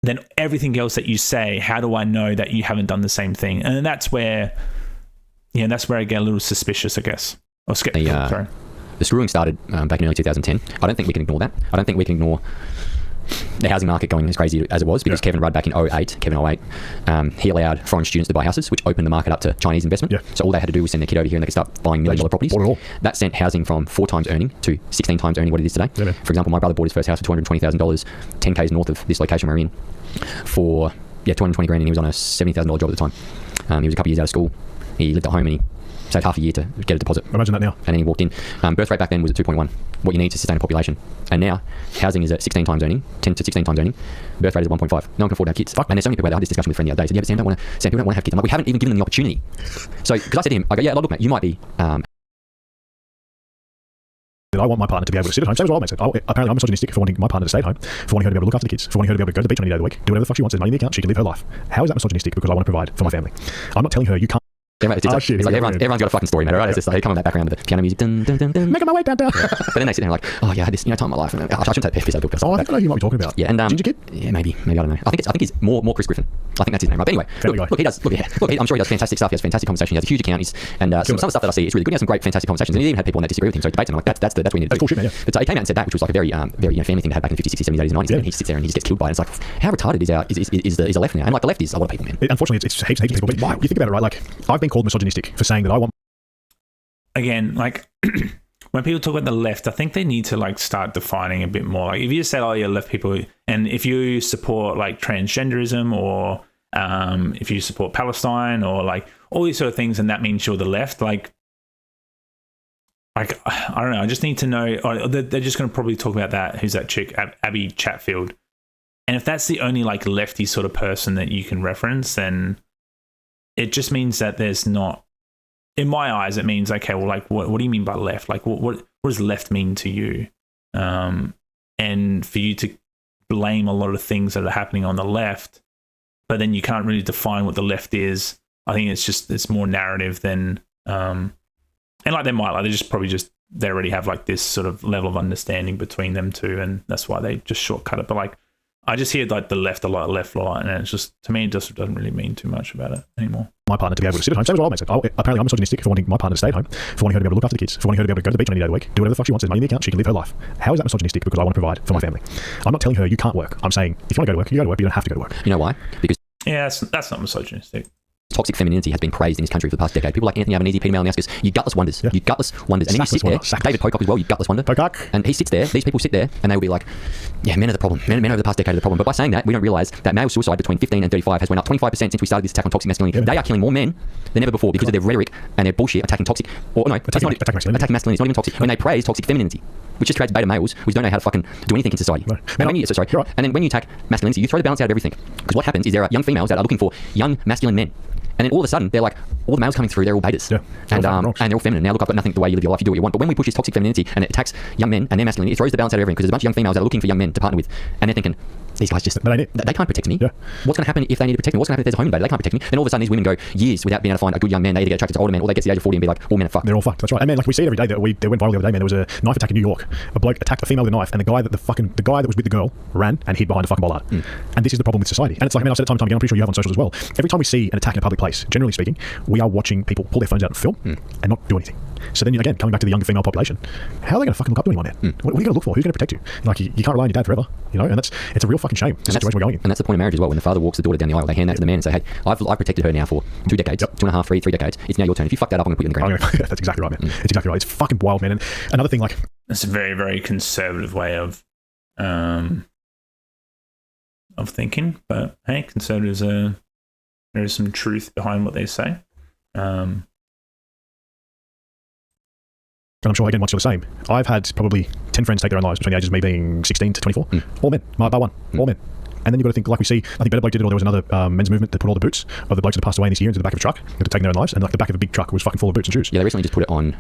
S3: then everything else that you say, how do I know that you haven't done the same thing? And that's where I get a little suspicious, I guess. Or skeptical, sorry.
S1: The screwing started back in early 2010. I don't think we can ignore that. I don't think we can ignore the housing market going as crazy as it was, because Kevin Rudd back in 08, he allowed foreign students to buy houses, which opened the market up to Chinese investment. Yeah. So all they had to do was send their kid over here and they could start buying $1 million properties. That sent housing from 4 times earning to 16 times earning what it is today. Yeah, for example, my brother bought his first house for $220,000, 10 k's north of this location we're in, for 220 grand, and he was on a $70,000 job at the time. He was a couple of years out of school. He lived at home and he saved half a year to get a deposit.
S2: Imagine that now.
S1: And then he walked in. Birth rate back then was at 2.1. What you need to sustain a population. And now, housing is at 16 times earning, 10 to 16 times earning. Birth rate is at 1.5. No one can afford to have kids. And there's so many people, I had this discussion with a friend the other day. He said, yeah, but Sam, people don't want to have kids. I'm like, we haven't even given them the opportunity. So, because I said to him, I go, yeah, look, mate, you might be...
S2: I want my partner to be able to sit at home. Same as what I said. Apparently I'm misogynistic for wanting my partner to stay at home, for wanting her to be able to look after the kids, for wanting her to be able to go to the beach on any day of the week, do whatever the fuck she wants, there's money in the account, she can live her life. How is that misogynistic? Because I want to provide for my family. I'm not telling her you can't.
S1: It's like everyone's got a fucking story, mate. Right? It's just like, they come on that background with the piano music, dun, dun, dun, dun.
S2: Making my way down.
S1: But then they sit there like, oh yeah, I had this time of my life, and I shouldn't take the piss out of people.
S2: I think I know who you might be talking about.
S1: Yeah, and
S2: Ginger Kid.
S1: Yeah, maybe I don't know. I think he's more Chris Griffin. I think that's his name, right? But anyway, look, he does. I'm sure he does fantastic stuff. He has fantastic conversations. He has a huge account. And some of the stuff that I see is really good. He has some great, fantastic conversations. And he even had people that disagree with him. So debates, and I'm like, that's what we need to do.
S2: Cool shit, man, yeah.
S1: But so he came out and said that, which was like a very family thing they had back in the 50s, 60s, 70s, 80s, 90s. Yeah. And he sits there and he just gets killed by it. It's like, how retarded is the left now? And like, the left is a lot of people, man.
S2: Unfortunately, it's heaps of people. But you think about it, right? Like, I've been called misogynistic for saying that I want.
S3: Again, like, when people talk about the left, I think they need to like start defining a bit more. Like, if you just say, oh, you're left people, and if you support like transgenderism, or if you support Palestine, or like all these sort of things, and that means you're the left, like I don't know. I just need to know. Or they're just going to probably talk about that. Who's that chick, Abby Chatfield? And if that's the only like lefty sort of person that you can reference, then it just means that there's not. In my eyes, it means, okay, well, like, what do you mean by left? Like, what does left mean to you? And for you to blame a lot of things that are happening on the left, but then you can't really define what the left is. I think it's more narrative than, and like they already have like this sort of level of understanding between them two, and that's why they just shortcut it. But like, I just hear like the left a lot, and it's just, to me, it just doesn't really mean too much about it anymore.
S2: My partner to be able to sit at home. Same as what I said. Apparently, I'm misogynistic for wanting my partner to stay at home, for wanting her to be able to look after the kids, for wanting her to be able to go to the beach any day of the week, do whatever the fuck she wants, there's money in the account, she can live her life. How is that misogynistic? Because I want to provide for my family. I'm not telling her you can't work. I'm saying if you want to go to work, you go to work, but you don't have to go to work.
S1: You know why? Because
S3: that's not misogynistic.
S1: toxic femininity has been praised in this country for the past decade. People like Anthony Albanese, Peter Malinauskas, you gutless wonders. You gutless wonders. And then you sit there, David Pocock as well, you gutless wonder.
S2: Pocock.
S1: And he sits there, these people sit there, and they will be like, yeah, men are the problem. Men over the past decade are the problem. But by saying that, we don't realise that male suicide between 15 and 35 has went up 25% since we started this attack on toxic masculinity. They are killing more men than ever before because of their rhetoric and their bullshit attacking toxic, or no, attacking masculinity. It's not even toxic. When they praise toxic femininity, which just creates beta males which don't know how to fucking do anything in society. No. And then when you attack masculinity, you throw the balance out of everything. Because what happens is there are young females that are looking for young masculine men. And then all of a sudden, they're like, all the males coming through, they're all betas. Yeah, and they're all feminine. Now look, I've got nothing the way you live your life, you do what you want. But when we push this toxic femininity and it attacks young men and their masculinity, it throws the balance out of everything because there's a bunch of young females that are looking for young men to partner with. And they're thinking, these guys just, they can't protect me. Yeah. What's going to happen if they need to protect me? What's going to happen if there's a home invader? They can't protect me. Then all of a sudden, these women go years without being able to find a good young man. They either get attracted to older men or they get to the age of 40 and be like, all men are fucked.
S2: They're all fucked. That's right. And man, like we see it every day that they went viral the other day, man. There was a knife attack in New York. A bloke attacked a female with a knife and the guy that was with the girl ran and hid behind a fucking bollard. And this is the problem with society. And it's like, man, I've said it time and time again, I'm pretty sure you have on socials as well. Every time we see an attack in a public place, generally speaking, we are watching people pull their phones out and film and not do anything. So then again, coming back to the younger female population, how are they going to fucking look up to anyone, man? What are you going to look for? Who's going to protect you? Like, you can't rely on your dad forever, you know? And it's a real fucking shame, the situation we're going in.
S1: And that's the point of marriage as well. When the father walks the daughter down the aisle, they hand that to the man and say, hey, I've protected her now for 2 decades, 2.5, 3 decades. It's now your turn. If you fuck that up, I'm going to put you in the ground.
S2: That's exactly right, man. It's exactly right. It's fucking wild, man. And another thing, like...
S3: It's a very, very conservative way of thinking. But, hey, conservatives there is some truth behind what they say.
S2: And I'm sure, again, much the same. I've had probably 10 friends take their own lives between the ages of me being 16 to 24. All men, bar one, all men. And then you've got to think, like we see, I think Better Bloke did it, or there was another men's movement that put all the boots of the blokes that passed away in this year into the back of a truck that had taken their own lives, and like the back of a big truck was fucking full of boots and shoes.
S1: Yeah, they recently just put it on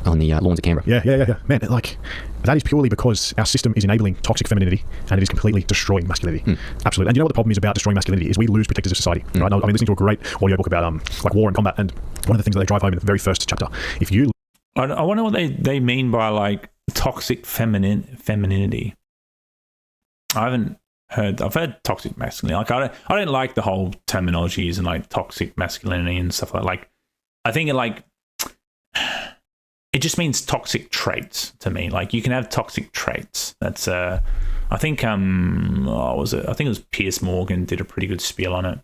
S1: the lawns of Canberra.
S2: Yeah. Man, like, that is purely because our system is enabling toxic femininity and it is completely destroying masculinity. Absolutely. And you know what the problem is about destroying masculinity is we lose protectors of society, right? I mean, listening to a great audiobook about like war and combat, and one of the things that they drive home in the very first chapter, if you...
S3: I wonder what they mean by like toxic femininity. I've heard toxic masculinity. Like I don't like the whole terminology using like toxic masculinity and stuff like. I think it just means toxic traits to me. Like you can have toxic traits. That's I think I think it was Piers Morgan did a pretty good spiel on it.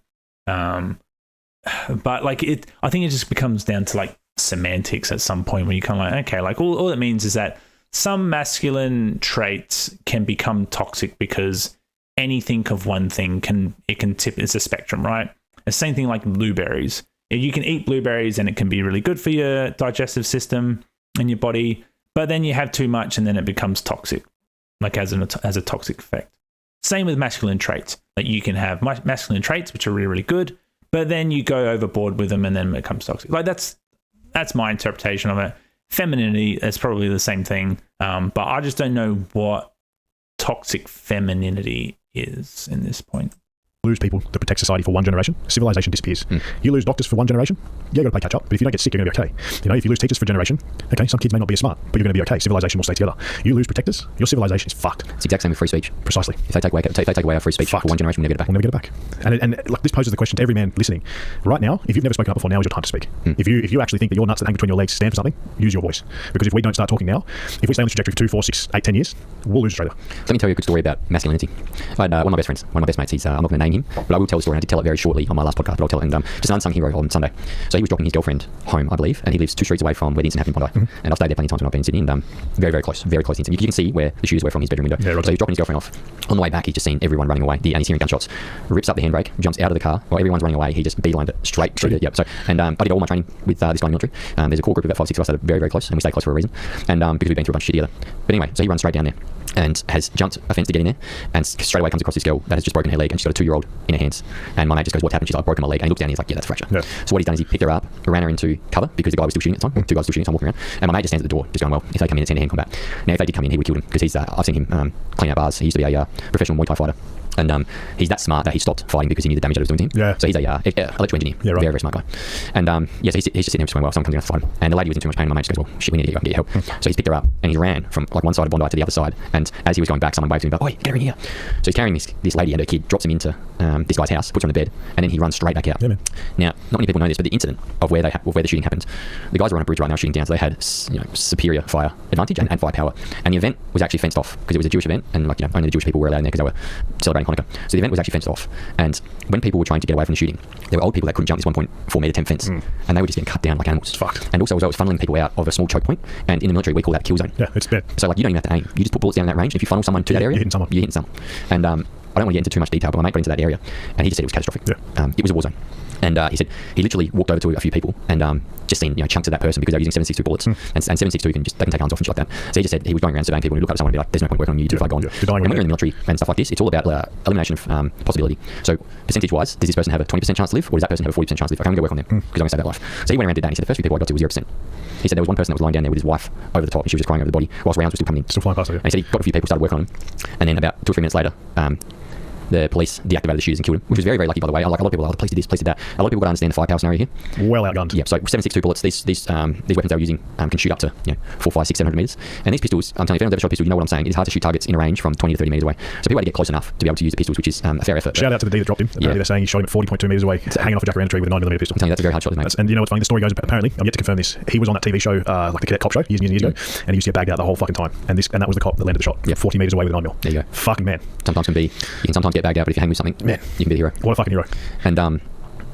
S3: But like I think it just becomes down to like semantics at some point when you kind of like, okay, like all it means is that some masculine traits can become toxic because anything of one thing can tip. It's a spectrum, right? The same thing like blueberries. You can eat blueberries and it can be really good for your digestive system and your body, but then you have too much and then it becomes toxic, like as a toxic effect. Same with masculine traits. That you can have masculine traits which are really, really good, but then you go overboard with them and then it becomes toxic. Like that's my interpretation of it. Femininity is probably the same thing, but I just don't know what toxic femininity is in this point.
S2: Lose people that protect society for one generation, civilization disappears. You lose doctors for one generation, you got to play catch up. But if you don't get sick, you're going to be okay. You know, if you lose teachers for a generation, okay, some kids may not be as smart, but you're going to be okay. Civilization will stay together. You lose protectors, your civilization is fucked.
S1: It's the exact same with free speech.
S2: Precisely.
S1: If they take away our free speech for one generation, we'll never get it back.
S2: And like this poses the question to every man listening. Right now, if you've never spoken up before, now is your time to speak. If you actually think that your nuts that hang between your legs stand for something, use your voice. Because if we don't start talking now, if we stay on this trajectory for 2, 4, 6, 8, 10 years, we'll lose Australia.
S1: Let me tell you a good story about masculinity. I had one of my best friends, one of my best mates. He's I'm not going to name him, but I will tell the story. And I did tell it very shortly on my last podcast, but I'll tell it. And just an unsung hero on Sunday. So he was dropping his girlfriend home, I believe, and he lives 2 streets away from where the incident happened in Bondi. And I've stayed there plenty of times when I've been in Sydney, and very, very close to the incident. You can see where the shoes were from his bedroom window. Yeah, right. So he's dropping his girlfriend off. On the way back, he's just seen everyone running away, and he's hearing gunshots. Rips up the handbrake, jumps out of the car. While everyone's running away, he just beelined it straight through. So, and I did all my training with this guy in the military. There's a core group of about 5, 6 of us that are very, very close, and we stay close for a reason. And because we've been through a bunch of shit together. But anyway, so he runs straight down there and has jumped a fence to get in there, and straight away comes across this girl that has just broken her leg, and she's got a 2-year-old in her hands. And my mate just goes, "What happened?" She's like, "I've broken my leg." And he looks down and he's like, "Yeah, that's a fracture." Yeah. So what he's done is he picked her up, ran her into cover because the guy was still shooting at the time. 2 guys still shooting at the time, walking around. And my mate just stands at the door, just going, "Well, if they come in, it's hand-to-hand combat." Now, if they did come in, he would kill him because he's I've seen him clean out bars. He used to be a professional Muay Thai fighter. And he's that smart that he stopped fighting because he knew the damage that it was doing to him.
S2: Yeah.
S1: So he's a electrical engineer.
S2: Yeah, right.
S1: Very, very smart guy. And yeah, so he's just sitting there just going, well, someone comes in to fight him. And the lady was in too much pain, and my mate just goes, well, shit, we need to get you help. So he's picked her up and he ran from like one side of Bondi to the other side. And as he was going back, someone waved to him, like, oi, get her in here. So he's carrying this lady and her kid, drops him into this guy's house, puts her on the bed, and then he runs straight back out.
S2: Yeah, man.
S1: Now, not many people know this, but the incident of where the shooting happened, the guys were on a bridge right now shooting down, so they had superior fire advantage and firepower. And the event was actually fenced off because it was a Jewish event, and only the Jewish people were allowed in there because they were celebrating Hanukkah. So the event was actually fenced off. And when people were trying to get away from the shooting, there were old people that couldn't jump this 1.4 meter temp fence, and they were just getting cut down like animals.
S2: Fucked.
S1: And also, as well, it was funneling people out of a small choke point. And in the military, we call that a kill zone.
S2: Yeah, it's bad.
S1: So like, you don't even have to aim. You just put bullets down in that range. If you funnel someone to that area,
S2: you're hitting someone.
S1: And I don't want to get into too much detail, but my mate got into that area, and he just said it was catastrophic.
S2: Yeah.
S1: It was a war zone. And he said he literally walked over to a few people and just seen chunks of that person because they were using 7.62 bullets, and 7.62 they can take arms off and shit like that. So he just said he was going around surveying people and he'd look up at someone and be like, there's no point working on you, you're gone.
S2: Yeah.
S1: And when you're in the military and stuff like this, it's all about elimination of possibility. So percentage wise, does this person have a 20% chance to live, or does that person have a 40% chance to live? I can go work on them because I'm going to save that life. So he went around and did that, and he said the first few people I got to was 0%. He said there was one person that was lying down there with his wife over the top and she was just crying over the body whilst rounds were still coming in.
S2: Still flying past it, yeah.
S1: And he said he got a few people, started working on him, and then about 2 or 3 minutes later, the police deactivated the shooters and killed him, which was very, very lucky, by the way. Like, a lot of people, the police did this, police did that. A lot of people got to understand the firepower scenario here.
S2: Well outgunned.
S1: Yeah, so 7.62 bullets, these weapons they were using can shoot up to 4, 5, 6, 700 meters. And these pistols, I'm telling you, if anyone's ever shot a pistol, you know what I'm saying. It's hard to shoot targets in a range from 20 to 30 meters away. So people had to get close enough to be able to use the pistols, which is a fair effort.
S2: Shout out to the D that dropped him. Apparently they're saying he shot him at 40.2 meters away, hanging off a jacaranda tree with a 9mm pistol.
S1: I'm telling you, that's a very hard shot, mate.
S2: And you know what's funny? The story goes, apparently, I'm yet to confirm this, he was on that TV show, like the Cadet Cop show, years and years ago, and he used to get bagged out the whole fucking time. And that was the cop that landed the shot. 40 meters away with a 9mm.
S1: There you go.
S2: Fucking man.
S1: Sometimes you can sometimes get bagged out, but if you hang with something,
S2: man,
S1: you can be the hero.
S2: What a fucking hero.
S1: And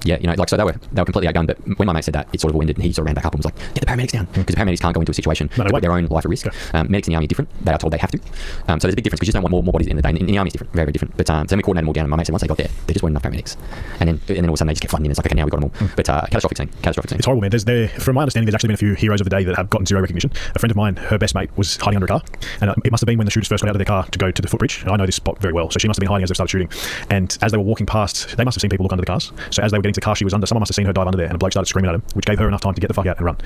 S1: yeah, so they were completely outgunned, but when my mate said that, it sort of winded, and he sort of ran back up and was like, get the paramedics down, because the paramedics can't go into a situation to put their own life at risk. Medics in the army are different. They are told they have to. So there's a big difference, because you just don't want more bodies at the end of the day. In the army, it's different, very, very different. But so then we coordinated them all down, and my mate said once they got there, there just weren't enough paramedics. And then all of a sudden they just kept flooding in. It's like, okay, now we've got them all. But catastrophic scene.
S2: It's horrible, man. From my understanding, there's actually been a few heroes of the day that have gotten zero recognition. A friend of mine, her best mate, was hiding under a car, and it must have been when the shooters first got out of their car to go to the footbridge. And I know this spot very well, so she must have been hiding as they started shooting. And as they were walking past, they must have seen people look under the cars. So as they were getting to the car she was under, someone must have seen her dive under there, and a bloke started screaming at him, which gave her enough time to get the fuck out and run.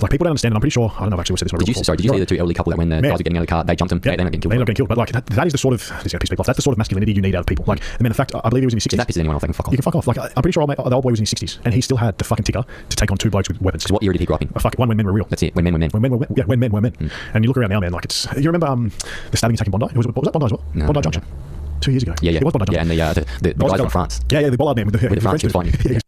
S2: Like, people don't understand, and I'm pretty sure, I don't know if I actually said this one.
S1: Did you see the two elderly couple that when the guys were getting out of the car, they jumped them? Yeah, they ended up getting killed.
S2: But like, that is the sort of, this is going to piss people off, that's the sort of masculinity you need out of people. Like, I mean, in fact, I believe he was in his 60s.
S1: If that pisses anyone off, they can fuck off.
S2: You can fuck off. Like, I'm pretty sure the old boy was in his 60s, and he still had the fucking ticker to take on 2 blokes with weapons.
S1: Because what era did he grow up in?
S2: Fuck it, one when men were real.
S1: That's it, when men were men.
S2: When men were men. And you look around now, man, like, it's, you remember the stabbing attack in Bondi? Was that Bondi as well?
S1: No,
S2: Bondi Junction. 2 years ago.
S1: Yeah.
S2: It was Bondi Junction.
S1: Yeah, and the guys from France.
S2: Yeah, the bollard man with the
S1: France was fighting.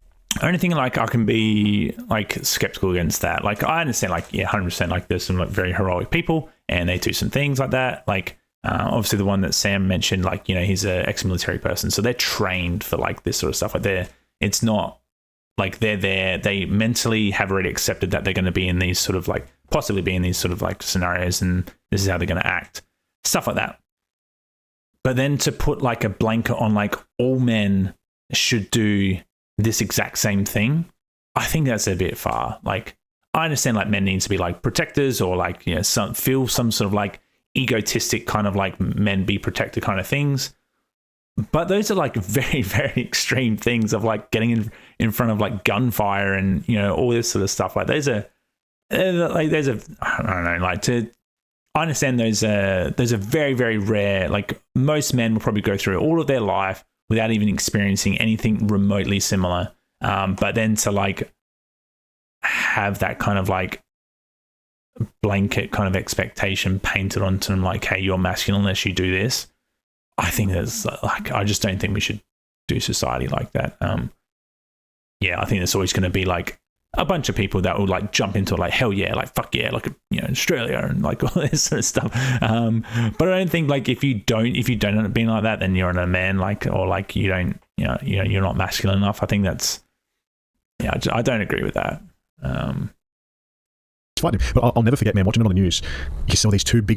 S3: Only thing like I can be like skeptical against that. Like, I understand, like, 100%, like, there's some like very heroic people and they do some things like that. Like, obviously the one that Sam mentioned, like, he's an ex-military person, so they're trained for like this sort of stuff. Like, it's not like they're there. They mentally have already accepted that they're going to be in these sort of like, possibly be in these sort of like scenarios, and this is how they're going to act, stuff like that. But then to put like a blanket on like all men should do this exact same thing, I think that's a bit far. Like, I understand like men need to be like protectors, or like, feel some sort of like egotistic kind of like men be protected kind of things. But those are like very, very extreme things of like getting in front of like gunfire and, all this sort of stuff. Like, I don't know, like, I understand those are very, very rare. Like, most men will probably go through all of their life without even experiencing anything remotely similar. But then to like have that kind of like blanket kind of expectation painted onto them, like, hey, you're masculine unless you do this. I think that's like, I just don't think we should do society like that. I think there's always going to be like a bunch of people that will like jump into like, hell yeah, like fuck yeah, like, Australia and like all this sort of stuff. But I don't think like if you don't end up being like that, then you're not a man, like, or like you don't, you're not masculine enough. I think that's, I don't agree with that.
S2: It's fine, but I'll never forget, man, watching it on the news, you saw these 2 big